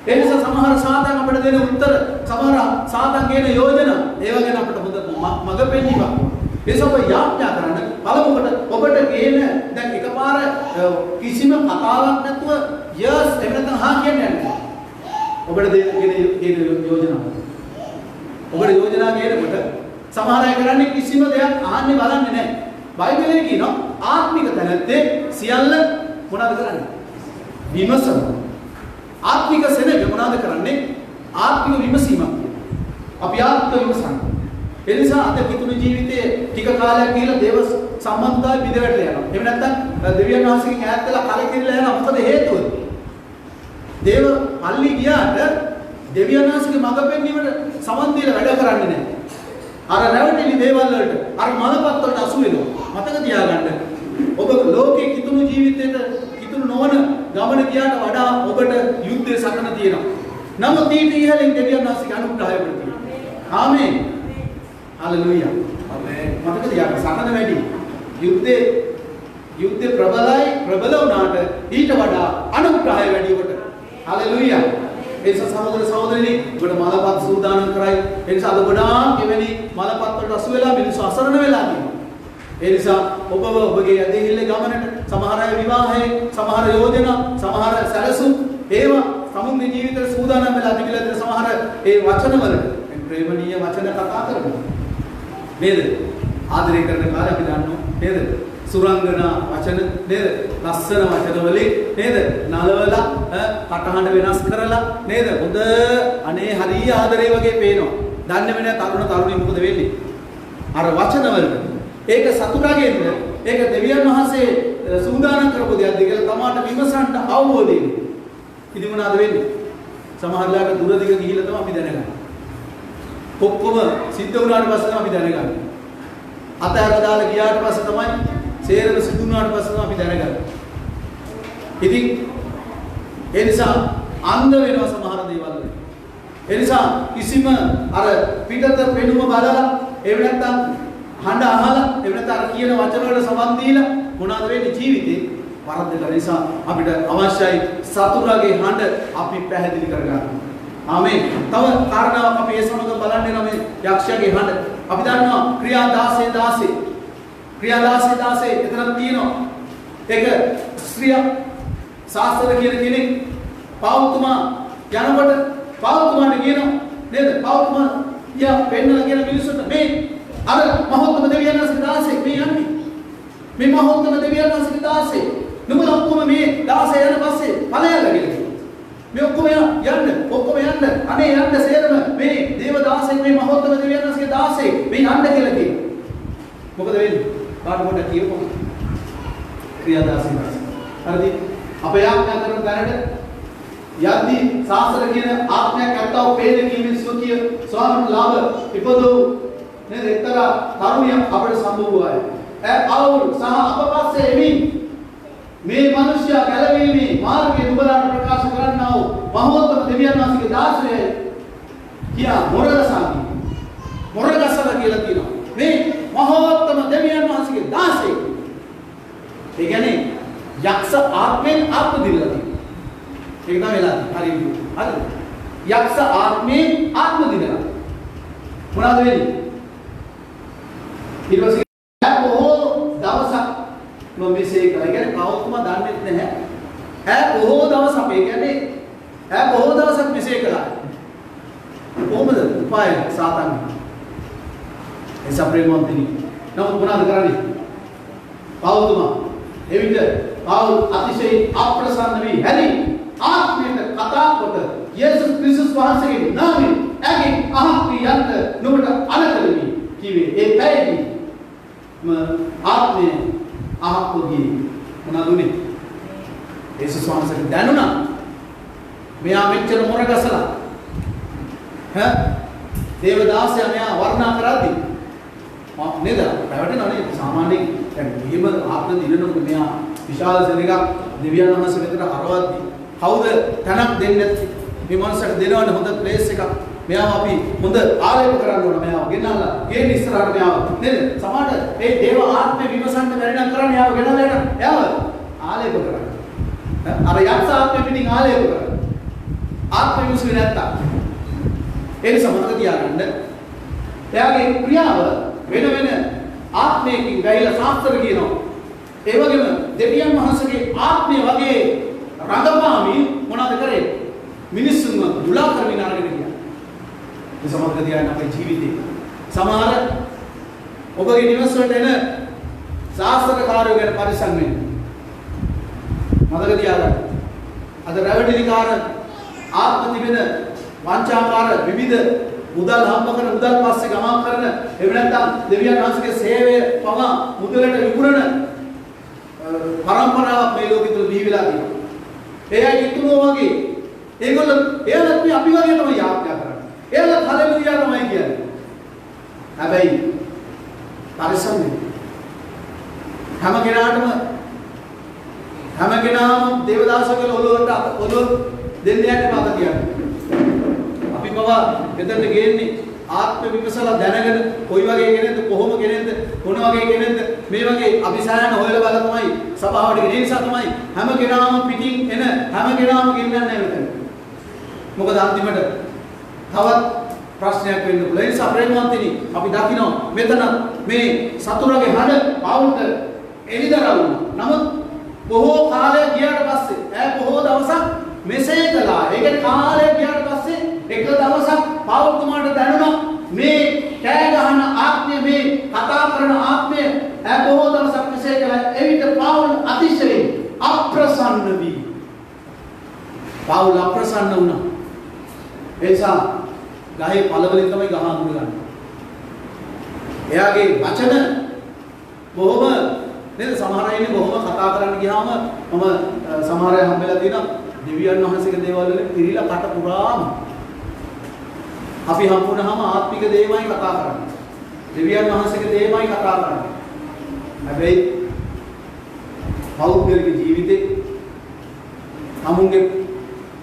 Speaker 1: ඒ නිසා සමහර සාතන් අපිට දෙන උත්තර සමහර සාතන් කියන යෝජනා ඒව ගැන අපිට හොඳ මඟ පෙන්නීවා ඒ නිසා ඔබ යාඥා කරන්න බලමුකට ඔබට ගේන දැන් එකපාර කිසිම කතාවක් නැතුව යස් එහෙම නැත්නම් හා කියන්නේ නැහැ ඔබට දෙන යෝජනා ඔබට යෝජනා ගේනකොට සමහර අය කරන්නේ කිසිම දෙයක් අහන්නේ බලන්නේ නැහැ බයිබලයේ කියනවා ආත්මික තැනැත්තේ සියල්ල මොනවද කරන්නේ? විමසන. ආත්මික සෙනග මොනවද කරන්නේ? ආත්මික විමසීමක්. අපි ආත්මික විමසන. ඒ නිසා අද කිතුණු ජීවිතයේ ටික කාලයක් ගිහලා දේව සම්බන්ධතාවය පිටවට යනවා. එහෙම නැත්නම් දෙවියන් වහන්සේගෙන් ඈත් වෙලා කලකිරිලා යනවා. මොකද හේතුව? දේව පල්ලි ගියාට දෙවියන් වහන්සේගේ මඟ පෙන්වීමට සමන් දීලා වැඩ කරන්නේ නැහැ. අර රැවටිලි දේවල් වලට අර මලපත් වලට අසු වෙනවා. මතක තියාගන්න. ඔබ ලෝකේ කිතුණු ජීවිතේට කිතුණු නොවන ගමන ගියාට වඩා ඔබට යුද්ධයේ සටන තියෙනවා. නමුත් ඊට ඉහළින් දෙවියන් වහන්සේගේ අනුග්‍රහය ඔබට තියෙනවා. ආමේන්. හලෙලූයා. ආමේන්. මතක තියාගන්න සටන වැඩි. යුද්ධේ ප්‍රබල වුණාට ඊට වඩා අනුග්‍රහය වැඩි ඔබට. හලෙලූයා. ඒ නිසා සහෝදර සහෝදරිනි ඔබට මලපත් සූදානම් කරයි. ඒ නිසා අද ගොඩාක් එවැනි මලපත් වලට අසු වෙලා මිනිස්සු අසරණ වෙලා තියෙනවා. ඒ නිසා ඔබව ඔබගේ ඇදහිල්ල ගමනට සමහර අය විවාහයේ සමහර යෝජනා සමහර සැලසුම් ඒවා සමුන්ගේ ජීවිතේ සූදානම් වෙලා තිබිලා සමහර ඒ වචන වලට ප්‍රේමණීය වචන කතා කරනවා. නේද? ආදරය කරන කාලේ අපි දන්නවා නේද? සුරංගනා වචන නේද? ලස්සන වචන වලින් නේද? නලවලා කටහඬ වෙනස් කරලා නේද? හොඳ අනේ හරිය ආදරේ වගේ පේනවා. දන්නේම නැහැ තරුණිය මොකද වෙන්නේ? අර වචන වලට ඒක සතුටගෙන්ද ඒක දෙවියන් වහන්සේ සූදානම් කරපු දෙයක්ද කියලා තමාට විමසන්න අවබෝධය එන්නේ. ඉතින් මොනවාද වෙන්නේ? සමහරලාට දුර දිග ගිහිල්ලා තමයි අපි දැනගන්නේ. ඔක්කොම සිද්ධ වුණාට පස්සේ තමයි අපි දැනගන්නේ. අතහැරලා දාලා ගියාට පස්සේ තමයි සේරම සිදු වුණාට පස්සේ තමයි අපි දැනගන්නේ. ඉතින් ඒ නිසා අන්ධ වෙනවා සමහර දේවල් වල. ඒ නිසා කිසිම අර පිටත පෙනුම බලලා එහෙම නැත්නම් හඬ අහලා එහෙම නැත්නම් අර කියන වචන වලට සමන් දීලා මොනවාද වෙන්නේ ජීවිතේ වරද්දලා නිසා අපිට අවශ්‍යයි සතුරාගේ හඬ අපි පැහැදිලි කරගන්න. ආමේන්. තව කාරණාවක් අපි ඒ සමග බලන්නේ නම් මේ යක්ෂයාගේ හඬ. අපි දන්නවා ක්‍රියා 16 එතන තියෙනවා. ඒක ස්ත්‍රිය සාස්ත්‍ර කියන කෙනෙක් පෞතුමා යනකොට පෞතුමාට කියනවා නේද? පෞතුමා යා පෙන්නලා කියන මිනිස්සුන්ට මේ අර මහෞතම දෙවියන් වහන්සේගේ දාසෙක් මේ යන්නේ. මේ මහෞතම දෙවියන් වහන්සේගේ දාසෙක්. නුඹලා ඔක්කොම මේ 16 යන පස්සේ ඵලයල්ලා කියලා. මේ ඔක්කොම යන්න. අනේ යන්න සේරම මේ දේව දාසෙක් මේ මහෞතම දෙවියන් වහන්සේගේ දාසෙක් මේ යන්න කියලා කියනවා. මොකද වෙන්නේ? කාට කොට කියපො. ක්‍රියා 16. හරිද? අපේ ආඥා කරන දැනට යද්දී සාසර කියන ආඥා කරතාව වේද කීමේ සුඛිය ස්වාමීන් ලාභ ඉපදෝ නේද එක්තරා තරුණියක් අපිට සම්බුවාය. අවුල් සහ අපපස්සේ එමින් මේ මිනිස්යා ගැලවීමේ මාර්ගය දුබලාට ප්‍රකාශ කරන්නා වූ මහෝත්තම දෙවියන් වහන්සේගේ දාසයයි කියා මොරගසල කියලා කියනවා. මේ මහෝත්තම දෙවියන් වහන්සේගේ දාසෙක්. ඒ කියන්නේ යක්ෂ ආත්මෙන් ආත්ම දිල්ලා තියෙනවා. ඒක තමයි වෙලා තියෙන්නේ. හරිද? යක්ෂ ආත්මෙන් ආත්ම දිල්ලා. මොනවද වෙන්නේ? ඊට පස්සේ බොහෝ දවසක් නොමෙසේ කරලා කියන්නේ කවුරුම දන්නේ නැහැ. බොහෝ දවසක් මේ කියන්නේ බොහෝ දවසක් මෙසේ කළා. කොහොමද? උපාය සාතන්. ඒ සප්‍රේමන්තිනි. නමුත් මොනවද කරන්නේ? පෞතුමා එවිට පෞල් අතිශයින් අප්‍රසන්න වී හැදී ආත්මයට කතා කොට යේසුස් ක්‍රිස්තුස් වහන්සේගේ නාමයෙන් ඇගේ අහක් වී යන්න නුඹට අනකලමි කිව්වේ. ඒ පැයදී ආත්මය ආපුගේ මොනදුනේ යේසුස් වහන්සේට දැනුණා මෙයා මෙච්චර මොරගසලා දේවදාසයා මෙයා වර්ණනා කරද්දී නේද පැවැටෙනවා නේද සාමාන්‍යයෙන් දැන් මෙහෙම ආත්ම දිනනකොට මෙයා විශාල සෙනඟක් දෙවියන් වහන්සේ වෙතට හරවද්දී කවුද තනක් දෙන්නේ නැති මේ මනසට දෙනවනේ හොඳ ප්ලේස් එකක් මෙයාව අපි හොඳ ආලේප කරන්න ඕන මෙයාව ගෙනල්ලා ගේන ඉස්සරහට මෙයාව නේද සමහරට ඒ දේව ආත්මේ විමසන්න බැරි නම් කරන්නේ එයාව ගෙනල්ලා එයාව ආලේප කරන්න අර යක්ෂ ආත්මෙ පිටින් ආලේප කරන්න ආත්ම විශ්වේ නැත්තම් ඒ නිසා මතක තියාගන්න එයාගේ ක්‍රියාව වෙන වෙන ආත්මයකින් ගයිලා සාස්ත්‍ර කියනවා ඒ වගේම දෙවියන් වහන්සේගේ ආත්මය වගේ රඟපාමි මොනවද කරේ මිනිස්සුන්ව දුලා කරමින් අරගෙන ගියා ඒ සමග තියාගන්න අපේ ජීවිතේ සමහර ඔබගේ නිවස වලට එන සාස්ත්‍රකාරයෝ ගැන පරිස්සම් වෙන්න මතක තියාගන්න අද රැවටිලිකාර ආත්ම තිබෙන වංචාකාර විවිධ මුදල් හම්බ කරන මුදල් පස්සේ ගමන් කරන එහෙම නැත්නම් දෙවියන් වහන්සේගේ සේවය පවා මුදලට විකුණන පරම්පරාවක් මේ ලෝකෙ තුල බිහි වෙලා තියෙනවා. ඒ අය කිතුනෝ වගේ ඒගොල්ලෝ එයාලත් මේ අපි වගේ තමයි යාත්‍රා කරන්නේ. එයාලත් හලෙලුයා තමයි කියන්නේ. හැබැයි පරිස්සම් වෙන්න. හැම කෙනාම දේවදාසකල ඔළුවට දෙන්නේ නැහැ මත කියන්නේ. අපි පවා එතනට ගේන්නේ ආත්ම විමසලා දැනගෙන කොයි වගේ කෙනෙක්ද කොහොම කෙනෙක්ද මොන වගේ කෙනෙක්ද මේ වගේ අபிසායන හොයලා බලලා තමයි සභාවට ගෙනියන නිසා තමයි හැම කෙනාම පිටින් එන හැම කෙනාම ගෙන්නන්නේ නැහැ. මොකද අන්තිමට තවත් ප්‍රශ්නයක් වෙන්න පුළුවන්. ඒ නිසා ප්‍රේමවන්තිනි අපි දකිනවා මෙතන මේ සතුරගේ හඬ පවුලට එළිදරව් නමුත් බොහෝ කාලයක් ගියාට පස්සේ බොහෝ දවසක් මෙසේ කළා. ඒක කාලයක් ගියාට පස්සේ එක දවසක් පවුල්තුමාට දැනුණා මේ කෑ ගහන ආත්මය මේ කතා කරන ආත්මය බොහෝ දවසක් මෙසේ කළා. එවිට පවුල් අතිශයින් අප්‍රසන්න වී පවුල් අප්‍රසන්න වුණා. ඒ නිසා ගහේ පළවලින් තමයි ගහ අඳුරගන්නේ. එයාගේ වචන බොහොම නේද සමහර අය ඉන්නේ බොහොම කතා කරන්න ගියාම මම සමහර අය හම්බෙලා තියෙනවා දෙවියන් වහන්සේගේ දේවල් වල පිරීලා කට පුරාම අපි හම්බුනහම ආත්මික දේමයි කතා කරන්නේ. දෙවියන් වහන්සේගේ දේමයි කතා කරන්නේ. හැබැයි පෞද්ගලික ජීවිතේ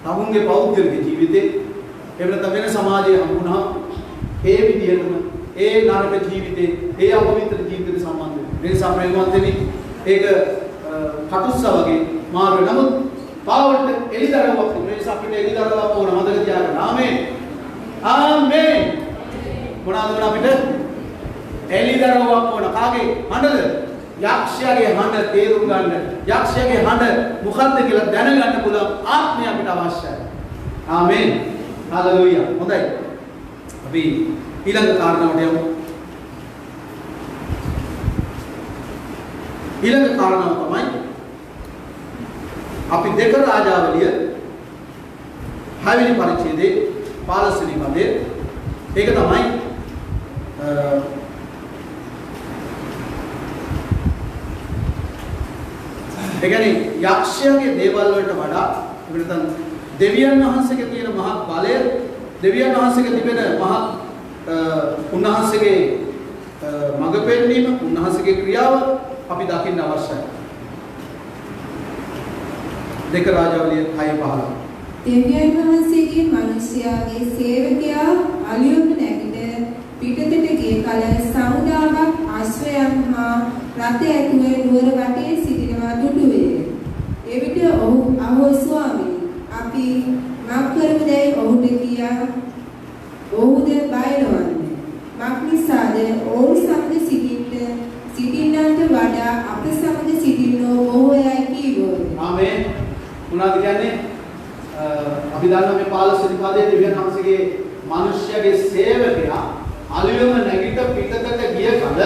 Speaker 1: තමුන්ගේ පෞද්ගලික ජීවිතේ එහෙම නැත්නම් වෙන සමාජයේ හම්බුනහම ඒ විදිහටම ඒ නරක ජීවිතේ ඒ අපවිත්‍ර ජීවිතේ සම්බන්ධ වෙනවා. මේ සම්ප්‍රේමවන්තනි ඒක කටුස්ස වගේ මාරු වෙන නමුත් පාවලට එළිදරව්වක් මේ නිසා අපිට එළිදරව්වක් ඕන මතක තියාගන්න. ආමේන්. ආමේන්. මොනවාද අපිට එළිදරව්වක් ඕන කාගේ හඬද? යක්ෂයාගේ හඬ තේරුම් ගන්න. යක්ෂයාගේ හඬ මොකක්ද කියලා දැනගන්න පුළුවන් ආත්මය අපිට අවශ්‍යයි. ආමේන්. හalleluya. හොඳයි. අපි ඊළඟ කාරණාවට යමු. ඊළඟ කාරණාව තමයි අපි දෙක රාජාවලිය 6 වෙනි පරිච්ඡේදයේ 15 වෙනි පදයේ ඒක තමයි ඒ කියන්නේ යක්ෂයාගේ දේවල් වලට වඩා නැත්නම් දෙවියන් වහන්සේගේ තියෙන මහත් බලය දෙවියන් වහන්සේගේ තිබෙන මහත් උන්වහන්සේගේ මඟ පෙන්වීම උන්වහන්සේගේ ක්‍රියාව අපි දකින්න අවශ්‍යයි. දෙක රාජාවලිය 6:15
Speaker 2: දෙවියන් වහන්සේගේ මිනිසයාගේ සේවකයා අලියොත් නැගිට පිටතට ගිය කල සමුදාවක් අශ්වයන් හා රථ ඇතුළු නුවර වටේ සිටිනවා දුටුවේ. එවිට ඔහු "අහෝ ස්වාමී, අපි මක් කරමුදැයි ඔහුට කියා ඔහුද බය නොවන්නේ. මක් නිසාද ඔවුන් සමග සිටින්නන්ට වඩා අප සමග සිටින්නෝ බොහෝයයි කීවෝය."
Speaker 1: ආමේන්. මොනවද කියන්නේ? අපි දන්නා මේ 15 වෙනි පදයේ දෙවියන් වහන්සේගේ මිනිස්යාගේ සේවකයා අලියම නැගිට පිටතට ගිය කල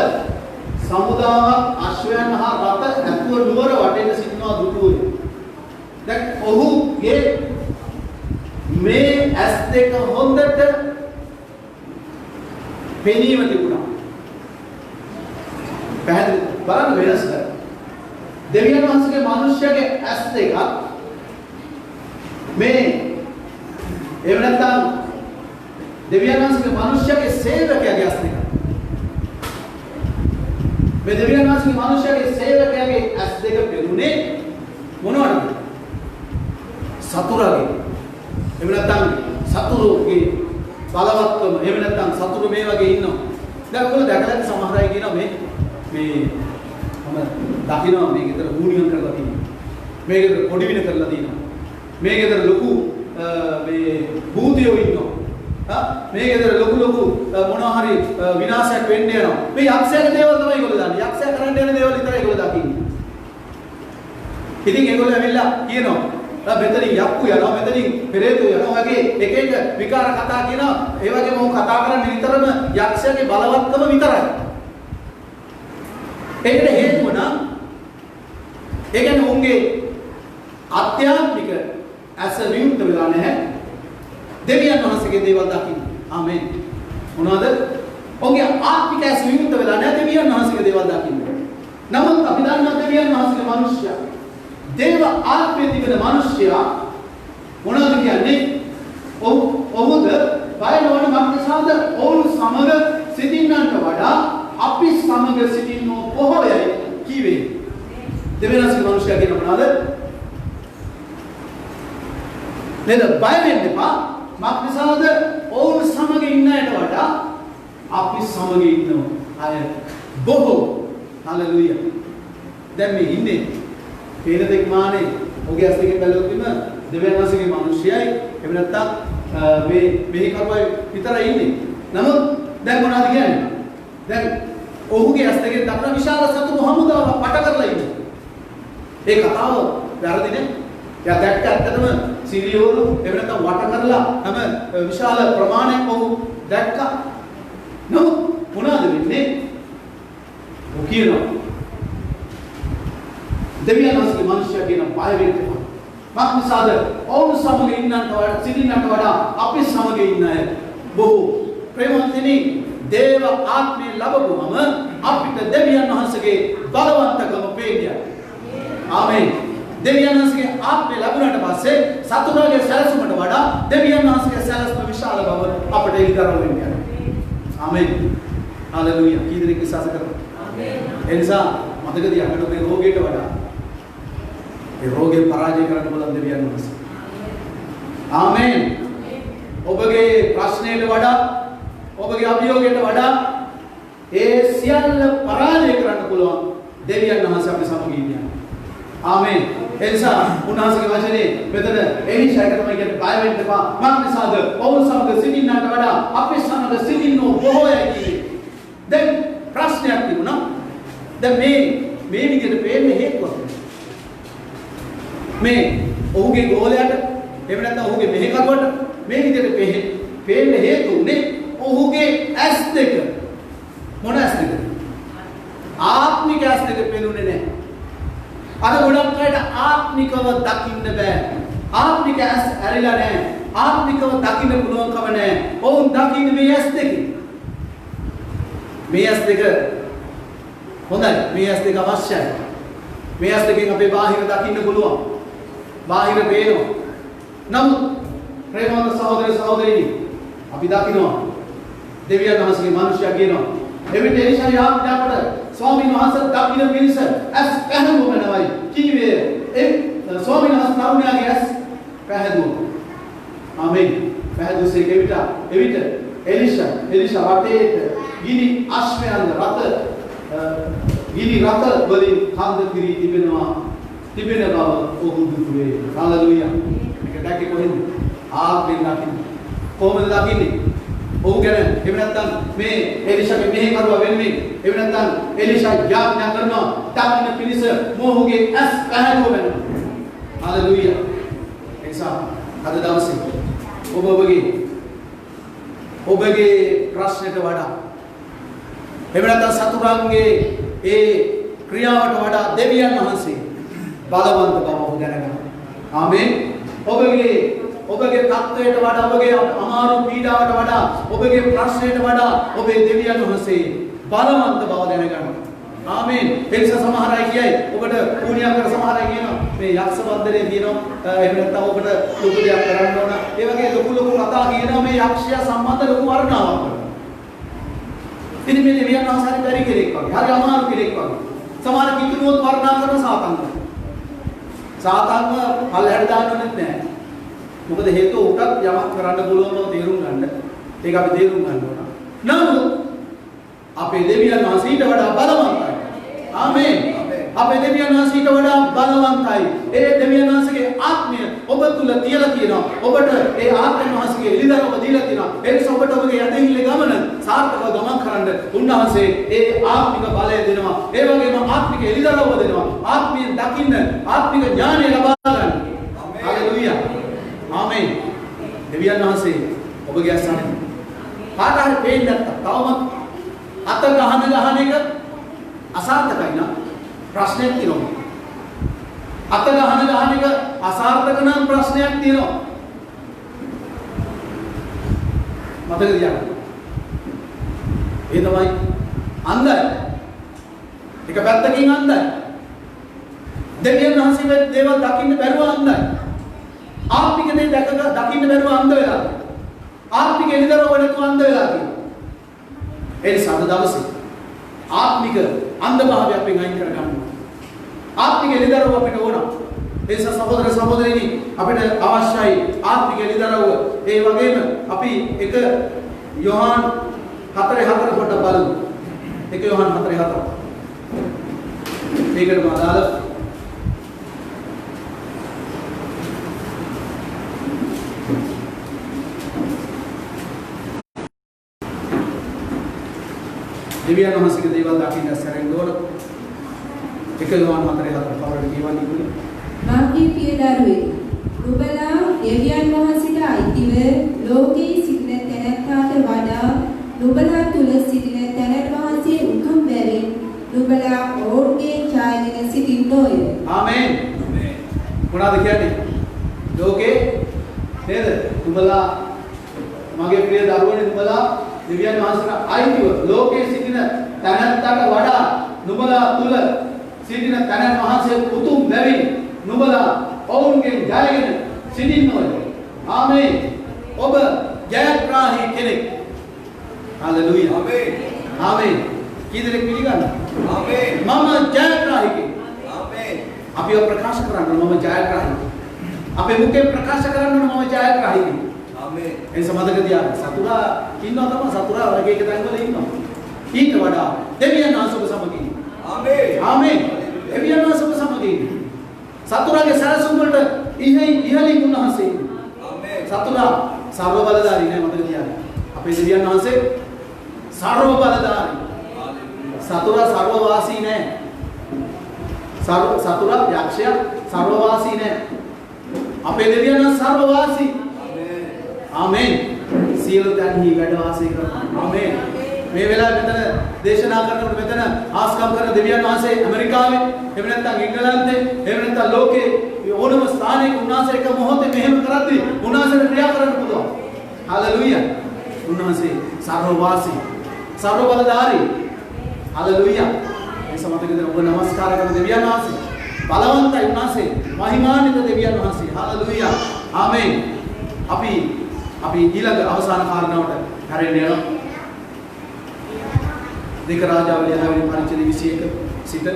Speaker 1: සමුදාවක් අශ්වයන් හා රථ ඇතුළු නුවර වටේට සිටිනවා දුටුවේ. දැන් ඔහුගේ මේ ඇස් දෙක හොඳට පෙනීම තිබුණා. පැහැදිලි බලන්න වෙනස. දෙවියන් වහන්සේගේ මිනිස්යාගේ ඇස් දෙක මේ එහෙම නැත්නම් දෙවියන් වහන්සේගේ මිනිස්යාගේ සේවකයාගේ ඇස් දෙක මේ දෙවියන් වහන්සේගේ මිනිස්යාගේ සේවකයාගේ ඇස් දෙක පෙළුනේ මොනවද? සතුරාගේ එහෙම නැත්නම් සතුරුගේ බලවත්කම එහෙම නැත්නම් සතුරු මේ වගේ ඉන්නවා. දැන් ඔයගොල්ලෝ දැකලා සමහර අය කියනවා මේ දකින්නවා මේ ගෙදර හුණියම් කරලා තියෙනවා. මේ ගෙදර පොඩි වින කරලා තියෙනවා. මේ ගෙදර ලොකු මේ භූතයෝ ඉන්නවා. මේ ගෙදර ලොකු මොනවා හරි විනාශයක් වෙන්න යනවා. මේ යක්ෂයාගේ දේවල් තමයි ඒගොල්ලෝ දන්නේ. යක්ෂයා කරන්න යන දේවල් විතරයි ඒගොල්ලෝ දකින්නේ. ඉතින් ඒගොල්ලෝ ඇවිල්ලා කියනවා මෙතනින් යක්කු යනවා මෙතනින් පෙරේතෝ යනවා වගේ එක එක විකාර කතා කියනවා. ඒ වගේම ਉਹ කතා කරන්නේ විතරම යක්ෂයාගේ බලවත්කම විතරයි. ඒකට හේතුව නම් ඒ කියන්නේ උන්ගේ ආධ්‍යාත්මික ඇස විමුක්ත වෙලා නැහැ. දෙවියන් වහන්සේගේ දේවල් දකින්න. ආමෙන්. මොනවද? උන්ගේ ආත්මික ඇස විමුක්ත වෙලා නැහැ දෙවියන් වහන්සේගේ දේවල් දකින්න. නමුත් අපි දන්නවා දෙවියන් වහන්සේගේ මිනිස්යා දේව ආත්මයේ තිබෙන මිනිස්යා මොනවද කියන්නේ? ඔහුද බය නොවන මක්නිසාද ඔවුන් සමග සිටින්නන්ට වඩා අපි සමග සිටින්නෝ බොහෝයයි කීවේ. දෙවියන් වහන්සේගේ මිනිස්යා කියන මොනවද? නේද? බය වෙන්න එපා. මක්නිසාද ඔවුන් සමග ඉන්නයට වඩා අපි සමග ඉන්නෝ අය බොහෝ. හලෙලූයා. දැන් මේ ඉන්නේ පේන දෙක් මානේ ඔහුගේ ඇස් දෙකෙන් බැලුවොත් එම දෙවියන් වහන්සේගේ මිනිස්යයි එහෙම නැත්නම් මේ මෙහි කරුවයි විතරයි ඉන්නේ. නමුත් දැන් මොනවද කියන්නේ? දැන් ඔහුගේ ඇස් දෙකෙන් දක්න විශාල සතුරු හමුදාවක් පට කරලා ඉන්නේ. ඒ කතාව වැරදි නේ? එයා දැක්ක ඇත්තටම සිරියෝරු එහෙම නැත්නම් වට කරලා හැම විශාල ප්‍රමාණයක් ඔහු දැක්කා. නමුත් මොනවද වෙන්නේ? ඔහු කියනවා දෙවියන් වහන්සේගේ මිනිස්යා කියන බය වෙන්න එපා. මක්නිසාද ඔවුන් සමග ඉන්නන්ට වඩා සිටින්නට වඩා අපි සමග ඉන්න අය බොහෝ. ප්‍රේමවන්තනි දේව ආත්මය ලැබුවම අපිට දෙවියන් වහන්සේගේ බලවන්තකම පේන්නේ. ආමෙන්. දෙවියන් වහන්සේගේ ආත්මය ලැබුණාට පස්සේ සතුරාගේ සැලසුමට වඩා දෙවියන් වහන්සේගේ සැලසුම විශාල බව අපිට ඉදරව වෙන්නේ. ආමෙන්. හalleluya. කී දෙනෙක් විශ්වාස කරනවා? ආමෙන්. එනිසා මතකදී අපිට මේ රෝගයට වඩා ඒ රෝගේ පරාජය කරන්න බලන් දෙවියන් වහන්සේ. ආමෙන්. ඔබගේ ප්‍රශ්නයට වඩා ඔබගේ අභියෝගයට වඩා ඒ සියල්ල පරාජය කරන්න පුළුවන් දෙවියන් වහන්සේ අපේ සමග ඉන්නේ. ආමෙන්. එනිසා උන්වහන්සේගේ වචනේ මෙතන එලිෂාට තමයි කියන්නේ බය වෙන්න එපා. මක්නිසාද ඔවුන් සමග සිටින්නට වඩා අපේ සමග සිටින්නෝ බොහෝයයි කියන්නේ. දැන් ප්‍රශ්නයක් තිබුණා. දැන් මේ විදිහට පේන්නේ හේතුවක්. මේ ඔහුගේ ගෝලයට එහෙම නැත්නම් ඔහුගේ මෙහෙකරුවට මේ විදිහට පේන්න හේතු උනේ ඔහුගේ ඇස් දෙක. මොන ඇස් දෙක? ආත්මික ඇස් දෙක පෙනුනේ නැහැ. අර ගොඩක් අයට ආත්මිකව දකින්න බෑ. ආත්මික ඇස් ඇරිලා නැහැ. ආත්මිකව දකින්න පුළුවන්කම නැහැ. ඔවුන් දකින්නේ මේ ඇස් දෙකෙන්. මේ ඇස් දෙක හොඳයි. මේ ඇස් දෙක අවශ්‍යයි. මේ ඇස් දෙකෙන් අපේ බාහිර දකින්න පුළුවන්. බාහිර පේනවා. නමුත් ප්‍රේමවන්ත සහෝදර සහෝදරිනි අපි දකිනවා දෙවියන් වහන්සේගේ මිනිසයා කියනවා එවිට එලිෂා යාපට ස්වාමීන් වහන්සේ දකින්න මිනිස ඇස් පැහැදුව වෙනවයි කීවේ ඒ ස්වාමීන් වහන්සේ තරුණයාගේ ඇස් පැහැදුව. ආමෙන්. පැහැදුවසේ එවිට එලිෂා වටේට ගිනි අශ්වයන් ගිනි රථ වලින් කන්ද කිරී තිබෙන බව ඔහු දුටුවේ. හalleluya. මේක දැක්කේ කොහෙන්ද? ආත්මෙන් දකින්න. කොහොමද දකින්නේ? ඔහු ගැන එහෙම නැත්නම් මේ එලිෂාගේ මෙහෙකරුවා වෙන්නේ එහෙම නැත්නම් එලිෂා යාඥා කරනවා දකින්න පිණිස මොහුගේ ඇස් පැහැදුව වෙනවා. හalleluya. එනිසා අද දවසේ ඔබගේ ප්‍රශ්නයට වඩා එහෙම නැත්නම් සතුරන්ගේ ඒ ක්‍රියාවට වඩා දෙවියන් වහන්සේ බලවන්ත බව ඔබ දැනගන්න. ආමෙන්. ඔබගේ තත්ත්වයට වඩා ඔබගේ අමාරු පීඩාවට වඩා ඔබගේ ප්‍රශ්නයට වඩා ඔබේ දෙවියන් වහන්සේ බලවන්ත බව දැනගන්න. ආමේන්. එනිස සමහර අය කියයි ඔබට ඌණියක් කර සමහර අය කියනවා මේ යක්ෂ වන්දනේ දිනනවා එහෙම නැත්නම් ඔබට ලොකු දෙයක් කරන්න ඕන. ඒ වගේ ලොකු කතා කියනවා මේ යක්ෂයා සම්බන්ධ ලොකු වර්ණාවක් කරනවා. ඉතින් මේ දෙවියන් වහන්සේ පරි කෙනෙක් වගේ. හරි අමාරු කෙනෙක් වගේ. සමහර කිතුනුවත් වර්ණා කරන සාතන්ව. සාතන්ව පල්ලෙහාට දාන්නවත් නැහැ. මොකද හේතුව උටත් යමක් කරන්න පුළුවන් බව තේරුම් ගන්න. ඒක අපි තේරුම් ගන්න ඕන. නමුත් අපේ දෙවියන් වහන්සේ ඊට වඩා බලවන්තයි. ආමේන්. අපේ දෙවියන් වහන්සේ ඊට වඩා බලවන්තයි. ඒ දෙවියන් වහන්සේගේ ආත්මය ඔබ තුල තියලා තියෙනවා. ඔබට ඒ ආත්මයන් වහන්සේගේ එළිදරව් දීලා තියෙනවා. ඒ නිසා ඔබට ඔබගේ යටිහිල්ලේ ගමන සාර්ථකව ගමන් කරන්න උන්වහන්සේ ඒ ආත්මික බලය දෙනවා. ඒ වගේම ආත්මික එළිදරව් දෙනවා. ආත්මයෙන් දකින්න ආත්මික ඥානය ලබා ගන්න. හalleluya. ආමේන්. දෙවියන් වහන්සේ ඔබගේ අසන්නේ කාට හරි පේන්නේ නැත්තම් තවම අත ගහන එක අසාර්ථකයි නා ප්‍රශ්නයක් තියෙනවා. අත ගහන එක අසාර්ථක නම් ප්‍රශ්නයක් තියෙනවා. මතක තියාගන්න. ඒ තමයි අන්ධයි. එක පැත්තකින් අන්ධයි. දෙවියන් වහන්සේ දේවල් දකින්න බැරුව අන්ධයි. ආත්මික දේ දකින්න බැරුව අන්ධ වෙලා. ආත්මික එළිදරව් වෙනතු අන්ධ වෙලා තියෙනවා. ඒ නිසා අද දවසේ ආත්මික අන්ධභාවය අපෙන් අයින් කර ගන්න. ආත්මික එළිදරව් අපිට ඕන. ඒ නිසා සහෝදර සහෝදරිනි අපිට අවශ්‍යයි ආත්මික එළිදරව්. ඒ වගේම අපි එක යෝහන් 4:4 පොඩ්ඩක් බලමු. එක යෝහන් 4:4. මේකට මාදාල දෙවියන් වහන්සේගේ දේවල් දකින්න සැරෙන්න ඕන. එක යෝහන් 4:4 කවුරුද කියවන්නේ?
Speaker 2: මාගේ පිය දරුවේ නුඹලා දෙවියන් වහන්සේට අයිතිව ලෝකයේ සිටින තැනැත්තාට වඩා නුඹලා තුල සිටින තැනැත් වහන්සේ උතුම් බැවින් නුඹලා ඕන්ගේ ඡායගෙන සිටින්නෝය.
Speaker 1: ආමේන්. මොනවද කියන්නේ? ලෝකේ නේද? නුඹලා මගේ ප්‍රිය දරුවනේ නුඹලා දෙවියන් වහන්සේට අයිතිව ලෝකයේ සිටින තැනැත්තාට වඩා නුඹලා තුල සිටින තැනැත් වහන්සේ උතුම් බැවින් නුඹලා ඔවුන්ගෙන් ජයගෙන සිටින්න ඕනේ. ආමේන්. ඔබ ජයග්‍රාහී කෙනෙක්. හalleluya. ආමේන්. ආමේන්. කී දෙනෙක් පිළිගන්නවා? ආමේන්. මම ජයග්‍රාහී කෙනෙක්. ආමේන්. අපිව ප්‍රකාශ කරන්න මම ජයග්‍රාහී. අපේ මුඛයෙන් ප්‍රකාශ කරන්න මම ජයග්‍රාහී කෙනෙක්. ආමේන්. ඒ සමතක තියාගන්න. සතුරා ඉන්නවා තමයි සතුරා වගේ එක තැන්වල ඉන්නවා. ඊට වඩා දෙවියන් වහන්සේ සමග ඉන්නවා. ආමේන්. ආමේන්. දෙවියන් වහන්සේ සමග ඉන්නවා. සතුරාගේ සැලසුම් වලට ඉහළින් උන්වහන්සේ ඉන්නවා. ආමේන්. සතුරා සර්ව බලධාරී නෑ මතක තියාගන්න. අපේ දෙවියන් වහන්සේ සර්ව බලධාරී. සතුරා සර්ව වාසී නෑ. සතුරා යක්ෂයා සර්ව වාසී නෑ. අපේ දෙවියන් වහන්සේ සර්ව වාසී. ආමේන්. සියලු තැන්හි වැඩ වාසය කරනවා. ආමේන්. මේ වෙලාවේ මෙතන දේශනා කරනකොට මෙතන ආස්කම් කරන දෙවියන් වහන්සේ ඇමරිකාවේ එහෙම නැත්නම් ඉංගලන්තේ එහෙම නැත්නම් ලෝකේ ඕනම ස්ථානයක උන්වහන්සේ එක මොහොතේ මෙහෙම කරද්දී උන්වහන්සේට ක්‍රියා කරන්න පුළුවන්. හalleluya. උන්වහන්සේ සර්ව වාසී සර්ව බලධාරී. හalleluya. මේ සමතකද ඔබ නමස්කාර කරන දෙවියන් වහන්සේ බලවන්තයි උන්වහන්සේ මහිමාන්විත දෙවියන් වහන්සේ. හalleluya. ආමේන්. අපි ඊළඟ අවසාන කාරණාවට හැරෙන්න යනවා. දෙක රාජාවලිය 6 වෙනි පරිච්ඡේදය 21 සිට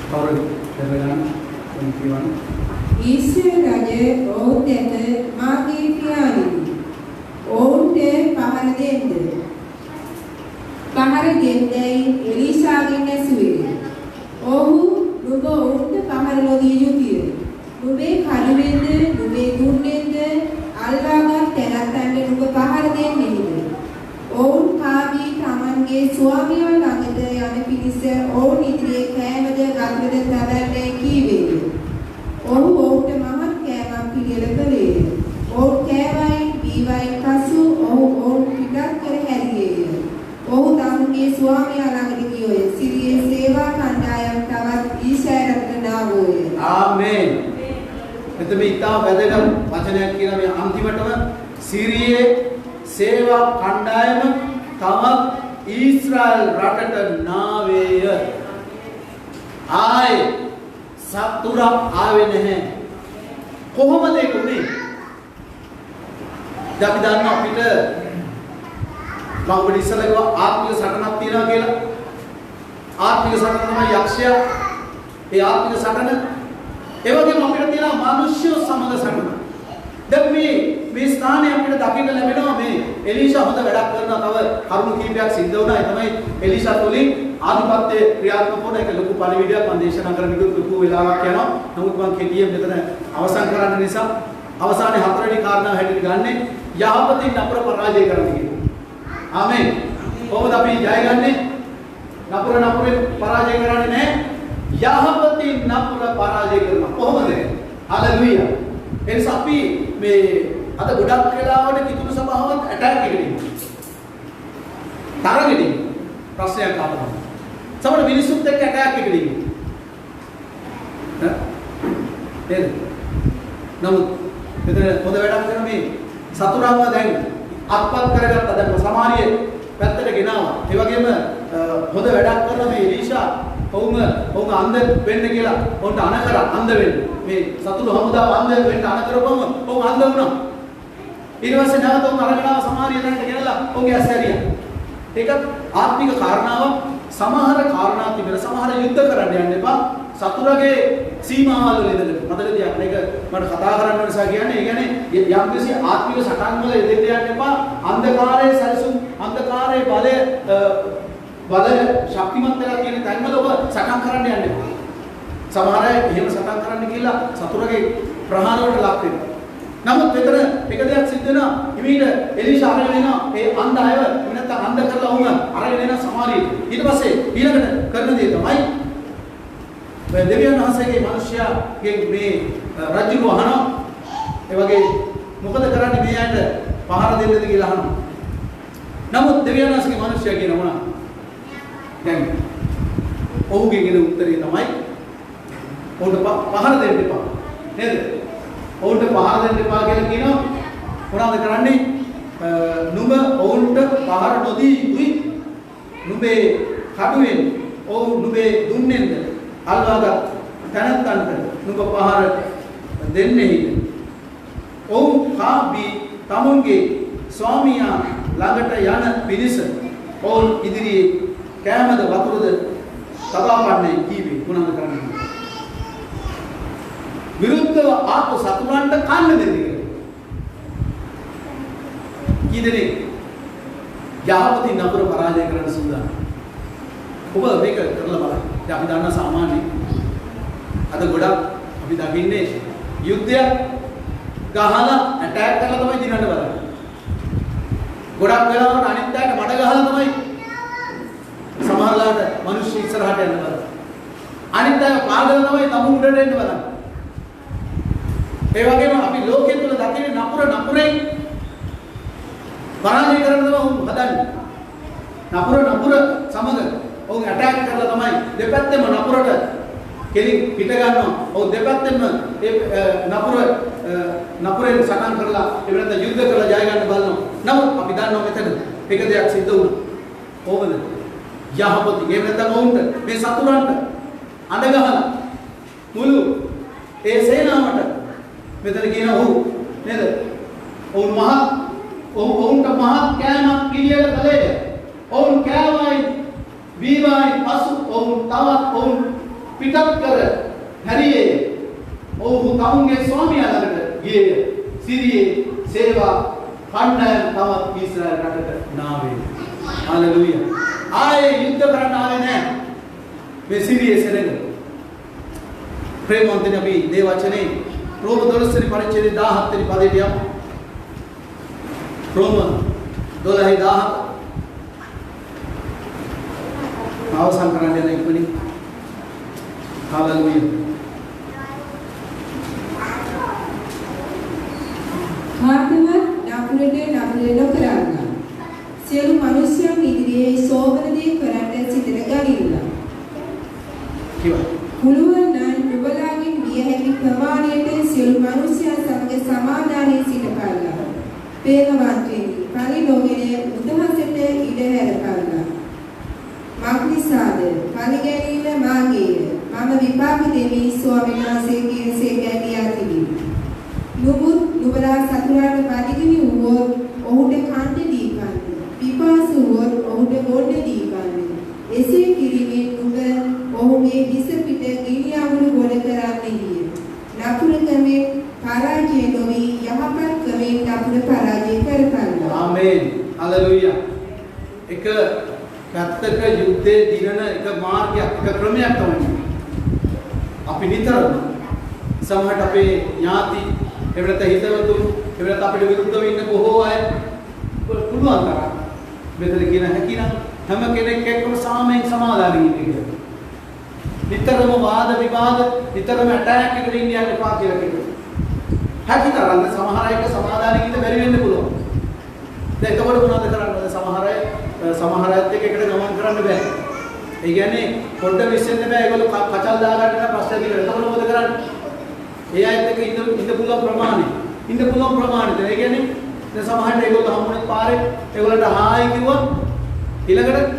Speaker 1: කවුරුද දෙවියන් කියවන
Speaker 2: ඊශ්වර රජ ඔවුන් දැක මාගේ පියාණෙනි ඔවුන්ට පහර දෙන්න. පහර දෙන්නයි එලීෂාගෙන් ඇසුවේ. ඔහු නුඹ ඔවුන්ට පහර නොදිය යුතුය. නුඹේ කඩුවෙන්ද නුඹේ දුන්නේන්ද අල්ලාගත් තැනැත්තන්ට නුඹ පහර දෙන්නේද? ඔවුන් කාවී තමන්ගේ ස්වාමියා ළඟට යන පිණිස ඔවුන් ඉදිරියේ කෑමද ගත්ද තවන්නේ කීවේය. ඔහු ඔවුන්ට මහත් කෑමක් පිළියෙල කළේය. ඔවුන් කෑවයි බීවයි පසු ඔහු ඔවුන් පිටත් කර හැරියේය. ඔහු තමන්ගේ ස්වාමියා ළඟට ගියෝය. සිරියේ සේවා කණ්ඩායම් තවත් ඊශ්වරයට නාවෝය.
Speaker 1: ආමේන්. එතෙම ඉතා වැදගත් වචනයක් කියන මේ අන්තිමටම සිරියේ සේවා කණ්ඩායම තවත් ඊශ්‍රායල් රටට නාවේය. ආයේ සතුරා ආවේ නැහැ. කොහොමද ඒක උනේ? අපි දන්නවා අපිට මම ඔබට ඉස්සෙල්ලා කිව්වා ආත්මික සටනක් තියෙනවා කියලා. ආත්මික සටන තමයි යක්ෂයා. ඒ ආත්මික සටන ඒ වගේම අපිට තියෙනවා මිනිස්සු සමග සටන. දැන් මේ ස්ථානයේ අපිට දකින්න ලැබෙනවා මේ එලීෂා හොඳ වැඩක් කරනවා. තව කරුණු කීපයක් සිද්ධ වුණා. ඒ තමයි එලීෂා තුලින් ආධිපත්‍ය ක්‍රියාත්මක වුණ එක ලොකු පරිවිඩයක් මම දේශනා කරන්න ගියොත් ලොකු වෙලාවක් යනවා. නමුත් මම කෙටියෙන් මෙතන අවසන් කරන්න නිසා අවසානයේ හතරවෙනි කාරණාව හැටියට ගන්නෙ යහපතින් නපුර පරාජය කරන්න කියන. ආමේන්. කොහොමද අපි ජය ගන්නෙ? නපුරෙන් පරාජය කරන්නේ නැහැ. යහපතින් නපුර පරාජය කරනවා. කොහොමද? හලෙලූයා. එනිසා අපි මේ අද ගොඩක් වෙලාවට කිතුණු සභාවත් ඇටැක් එකකින් තරගෙදී ප්‍රශ්නයක් ආවා. සමහර මිනිස්සුත් එක්ක ඇටැක් එකකින්. නේද? නමුත් මෙතන හොඳ වැඩක් කරන මේ සතුරාව දැන් අත්පත් කරගත්තා. දැන් සමාරියේ පැත්තට ගෙනාවා. ඒ වගේම හොඳ වැඩක් කරන මේ එලීෂා ඔවුන් අන්ධ වෙන්න කියලා ඔවුන්ට අණ කරා අන්ධ වෙන්න. මේ සතුරු හමුදාව අන්ධ වෙන්න අණ කරපුවම ඔවුන් අන්ධ වුණා. ඊට පස්සේ නැවත ඔවුන් අරගෙනාව සමාරිය දැන්ට ගෙනලා ඔවුන්ගේ ඇස් ඇරියා. ඒක ආත්මික කාරණාවක්. සමහර කාරණා තිබෙන සමහර යුද්ධ කරන්න යන්න එපා. සතුරගේ සීමාවල් වල ඉඳලා මතක තියාගන්න. ඒක මට කතා කරන්න ඕන නිසා කියන්නේ ඒ කියන්නේ යම්කිසි ආත්මික සටන් වල ඉඳලා යන්න එපා. අන්ධකාරයේ සැලසුම් අන්ධකාරයේ බලය ශක්තිමත් වෙලා කියන තැන්වල ඔබ සටන් කරන්න යන්න එපා. සමහර අය එහෙම සටන් කරන්න කියලා සතුරගේ ප්‍රහාර වලට ලක් වෙනවා. නමුත් මෙතන එක දෙයක් සිද්ධ වෙනවා. ඉමීට එලීෂා අරගෙන එනවා ඒ අන්ධ අයව නැත්නම් අන්ධ කරලා වුණ අරගෙන එනවා සමාරියට. ඊට පස්සේ ඊළඟට කරන දේ තමයි දෙවියන් වහන්සේගේ මිනිසයාගේ මේ රජුව අහනවා. ඒ වගේ මොකද කරන්නේ මේ අයට පහර දෙන්නද කියලා අහනවා. නමුත් දෙවියන් වහන්සේගේ මිනිසයා කියනවා දැන් ඔහුගේ කියන උත්තරේ තමයි ඔහුට පහර දෙන්න එපා. නේද? ඔවුන්ට පහර දෙන්න එපා කියලා කියනවා. මොනවද කරන්නේ? නුඹ ඔවුන්ට පහර නොදී යුතුයි. නුඹේ කඩුවෙන් නුඹේ දුන්නේද අල්වාගත් තැනැත්තන්ට නුඹ පහර දෙන්නේ. ඔවුන් කාබී තමුන්ගේ ස්වාමියා ළඟට යන පිරිස ඔවුන් ඉදිරියේ කෑමද වතුරද තබාපන්නේ කීවේ. මොනවද කරන්නේ? විරුද්ධව ආපු සතුරන්ට කන්න දෙන්නේ කියලා. කීදෙනෙක් යහපතින් නපුර පරාජය කරන්න සූදානම්. ඔබ මේක කරලා බලන්න. දැන් අපි දන්නා සාමාන්‍ය අද ගොඩක් අපි දකින්නේ යුද්ධයක් ගහලා ඇටැක් කරලා තමයි දිනන්න බලන්නේ. ගොඩක් වෙලාවට අනිත් අයට මඩ ගහලා තමයි සමහරලාට මිනිස්සු ඉස්සරහට යන්න බලන්නේ. අනිත් අය පාගල තමයි තමුන් උඩට එන්න බලන්නේ. ඒ වගේම අපි ලෝකෙ තුල දකින්නේ නපුරෙන් පරාජය කරන්න තමයි හදන්නේ. නපුර සමග ඔවුන් ඇටැක් කරලා තමයි දෙපැත්තෙම නපුරට කෙලින් පිට ගන්නවා. ඔව් දෙපැත්තෙම ඒ නපුරෙන් සටන් කරලා ඒ වෙනත යුද්ධ කරලා ජය ගන්න බලනවා. නමුත් අපි දන්නවා මෙතන එක දෙයක් සිද්ධ වුණා. කොහොමද? යහපති ගේ නැත්නම් ඔවුන්ට මේ සතුරන්ට අඬ ගහලා මුළු ඒ සේනාවට මෙතන කියන ඔහු නේද? ඔවුන්ට මහත් කෑමක් පිළියෙල කළේය. ඔවුන් කෑවයි බීවයි පසු ඔවුන් තවත් ඔවුන් පිටත් කර හැරියේ. ඔවුන් තමුන්ගේ ස්වාමියා ළඟට ගියේය. සිරියේ සේවා කණ්ඩායම තවත් ඊශ්‍රායල් රටට නාවේ. හලෙලූයා. ආයේ යුද්ධ කරන්න ආවේ නැහැ. මේ සිරියේ සෙනඟ. ප්‍රේමවන්තනි අපි දේ වචනේ රෝම 12 වෙනි පරිච්ඡේදයේ 17 වෙනි පදයට යමු. රෝම 12:17 අවසන් කරන්න යන ඉක්මනින්. හalleluya.
Speaker 2: මාතම නපුරට නපුර නොකරන්න. සියලු මිනිස්යන් ඉදිරියේ සෝබනදී කරන්න සිතන ගනින්න.
Speaker 1: කිව්වා.
Speaker 2: පුළුවන් නම් නුඹලාගෙන් ගිය හැකි ප්‍රමාණයට සියලු මිනිස්යන් සමග සමාදානයේ සිට කල්ලා. වේගවන්තෙනි පරිලෝකයේ උදහසට ඉඩ හැර කල්ලා. නිසාද පරිගැනීම මාගේය. මම විපාක දෙමි ස්වාමීන් වහන්සේගේ සේකෑ කියා තිබිනි. නුඹුත් නුඹලා සතුරාට පරිගිනි වූවොත් ඔහුට කන්න දී කන්න. පිපාසු වූවොත් ඔහුට බොන්න දී කන්න. එසේ කිරීමෙන් නුඹ ඔහුගේ හිස පිට ගිනි අඟුරු ගොඩ කරන්නේය. නපුර කමෙන් පරාජය නොවි යහපත් කමෙන් නපුර පරාජය කරගන්නවා.
Speaker 1: ආමේන්. හලෙලූයා. එක පැත්තක යුද්ධයේ දිනන එක මාර්ගයක් එක ක්‍රමයක් තමයි. අපි නිතරම සමහරට අපේ ඥාති එවනත හිතවතුන් එවනත අපිට විරුද්ධව ඉන්න බොහෝ අය පුළුවන් තරම් මෙතන කියන හැකිනම් හැම කෙනෙක් එක්කම සාමයෙන් සමාදානෙ ඉන්න කියලා. නිතරම වාද විවාද නිතරම ඇටැක් එකට ඉන්න යන්න එපා කියලා කියනවා. හැකිතරම් සමහර අයට සමාදානෙ ඉන්න බැරි වෙන්න පුළුවන්. දැන් එතකොට මොනවද කරන්නද? සමහර අයත් එක්ක එකට ගමන් කරන්න බෑ. ඒ කියන්නේ පොඩ්ඩ විශ්ෙන්න බෑ. ඒගොල්ලෝ කචල් දා ගන්න ප්‍රශ්න දිනන. එතකොට මොකද කරන්නේ? ඒ අයත් එක්ක ඉන්න පුළුවන් ප්‍රමාණය. ඉන්න පුළුවන් ප්‍රමාණයට. ඒ කියන්නේ දැන් සමහරට ඒගොල්ලෝ හම්බුනේ පාරේ ඒගොල්ලන්ට හායි කිව්වොත් ඊළඟට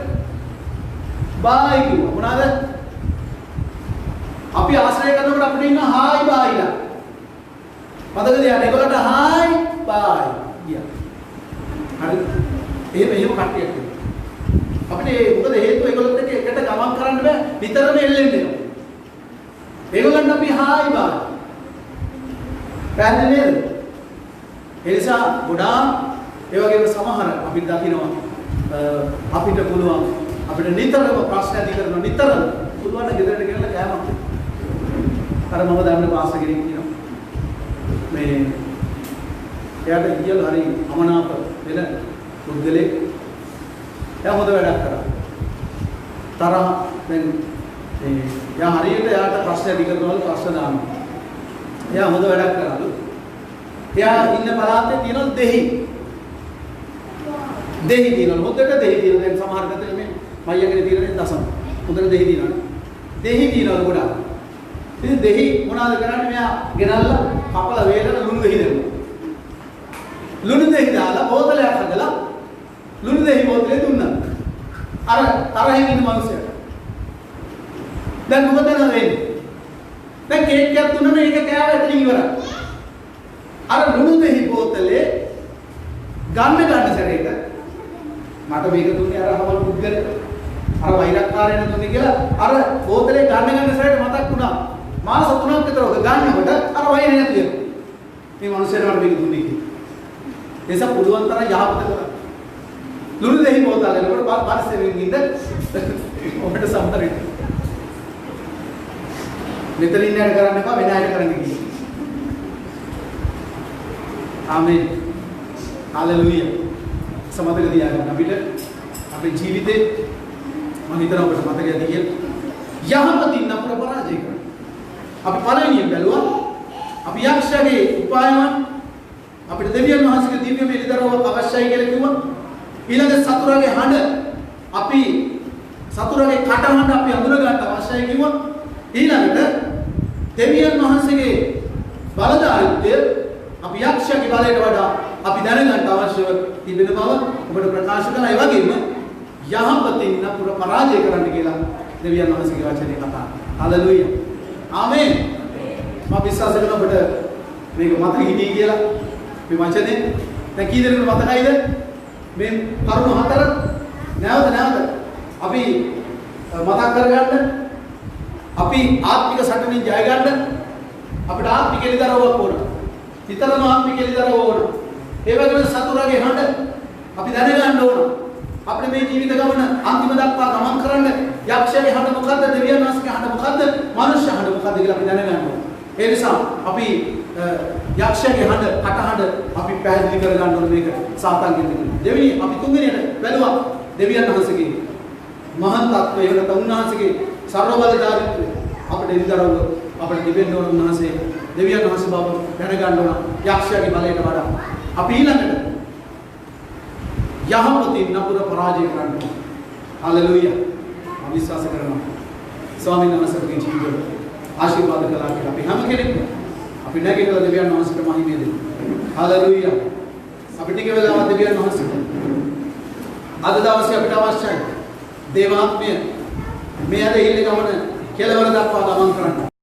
Speaker 1: බායි කිව්වා. මොනවාද? අපි ආශ්‍රය කරනකොට අපිට ඉන්න හායි බායිලා. මතකද යන්නේ? ඒගොල්ලන්ට හායි බායි ගියා. හරි. එහෙම කට්ටියක් ඉන්නවා. අපිට මොකද හේතුව ඒගොල්ලොත් එක්ක එකට ගමන් කරන්න බෑ. විතරම එල්ලෙන්න එනවා. ඒගොල්ලන්ට අපි හායි බායි. පැහැදිලි නේද? ඒ නිසා ගොඩාක් ඒ වගේම සමහර අපිට දකිනවා අපිට පුළුවන් අපිට නිතරම ප්‍රශ්න ඇති කරන නිතරම පුළුවන් නම් ගෙදරට ගෙනල්ලා කෑමක්. අර මම දන්න පාස්ටර් කෙනෙක් කියනවා. මේ එයාට ඉතින් හරි අමනාප වෙන පුද්ගලෙක්. එයා හොඳ වැඩක් කරා. තරහ දැන් එයා හරියට එයාට ප්‍රශ්න ඇති කරනවලු ප්‍රශ්න දානවා. එයා හොඳ වැඩක් කරාලු. එයා ඉන්න පළාතේ තියෙන දෙහි තියෙනවා. හොඳට දෙහි තියෙනවා. දැන් සමහර පැත්තේ මේ මයියගෙන තියෙන දසම. හොඳට දෙහි තියෙනවා. දෙහි තියෙනවා ගොඩාක්. ඉතින් දෙහි මොනවද කරන්නේ? මෙයා ගෙනල්ලා කපලා වේලලා ලුණු දෙහි දෙනවා. ලුණු දෙහි දාලා බෝතලයක් හදලා ලුණු දෙහි බෝතලේ දුන්නා. අර තරහින් ඉන්න මිනිස්සයා. දැන් මොකද වෙන්නේ? දැන් කේක් එකක් දුන්නා මේක කෑව එතන ඉවරයි. අර ලුණු දෙහි බෝතලේ ගන්න සැරේට මට මේක දුන්නේ අර හවල් පුද්ගලයා අර වෛරක්කාරයන දුන්නේ කියලා අර බෝතලේ ගන්න සැරේට මතක් වුණා මාස 3ක් විතර ඔක ගන්නකොට අර වෛරය නැති වෙනවා මේ මිනිස්සුන්ට මට මේක දුන්නේ කියලා එසා පුළුවන් තරම් යහපත කරා ලුණු දෙහි බෝතලේ නේද පරිස්සමෙන් ඉන්න ඔබට සම්පරිත මෙතන ඉන්න අය කරන්න එපා වෙන අය කරන්න කිව්වා ආමේන් හalleluya සමතක තියාගන්න අපිට අපේ ජීවිතේ මම හිතනවා අපිට මතක ඇති කියලා යහපතින් අපර පරාජය කරනවා අපි පළවෙනියෙන් බැලුවා අපි යක්ෂයාගේ උපායම අපිට දෙවියන් වහන්සේගේ දිව්‍ය මෙලිදරවක අවශ්‍යයි කියලා කිව්වා ඊළඟ සතුරාගේ හඬ අපි සතුරාගේ කටහඬ අපි අඳුර ගන්න අවශ්‍යයි කිව්වා ඊළඟට දෙවියන් වහන්සේගේ බලධාරීත්වය අපි යක්ෂයාගේ බලයට වඩා අපි දැනගන්න අවශ්‍යව තිබෙන බව ඔබට ප්‍රකාශ කරලා ඒ වගේම යහපතින් නපුර පරාජය කරන්න කියලා දෙවියන් වහන්සේගේ වචනේ කතා. හalleluya. ආමේන්. මම විශ්වාස කරනවා ඔබට මේක මතක හිටියේ කියලා මේ වචනේ. දැන් කී දෙනෙකුට මතකයිද? මේ කරුණු හතර නැවත අපි මතක් කරගන්න අපි ආත්මික සටනින් ජය ගන්න අපිට ආත්මික එළිදරව්වක් ඕන. විතරම ආත්මික එළිදරව්ව ඕන. ඒ වගේම සතුරාගේ හඬ අපි දැනගන්න ඕන. අපේ මේ ජීවිත ගමන අන්තිම දක්වා ගමන් කරන්න යක්ෂයාගේ හඬ මොකද්ද? දෙවියන් වහන්සේගේ හඬ මොකද්ද? මනුෂ්‍ය හඬ මොකද්ද කියලා අපි දැනගන්න ඕන. ඒ නිසා අපි යක්ෂයාගේ හඬ කටහඬ අපි පැහැදිලි කරගන්න ඕන මේක සාතන්ගෙන් දෙන්නේ. දෙවෙනි අපි තුන්වෙනියට බැලුවා දෙවියන් වහන්සේගේ මහත් තත්ත්වය ඒකට උන්වහන්සේගේ සර්ව බලධාරීත්වය අපිට එළිදරව්ව අපිට දෙවෙන්න ඕන උන්වහන්සේ දෙවියන් වහන්සේ බව දැනගන්න ඕන යක්ෂයාගේ බලයට වඩා අපි ඊළඟට යහපතින් නපුර පරාජය කරන්න ඕන. හalleluya. මම විශ්වාස කරනවා ස්වාමීන් වහන්සේගේ ජීවිතය ආශිර්වාද කළා කියලා අපි හැම කෙනෙක්ම අපි නැගිටලා දෙවියන් වහන්සේට මහිමය දෙමු. හalleluya. අපි ටික වෙලාවක් දෙවියන් වහන්සේට අද දවසේ අපිට අවශ්‍යයි දේවාත්මය මේ ඇදහිල්ල ගමන කෙලවර දක්වා ගමන් කරන්න.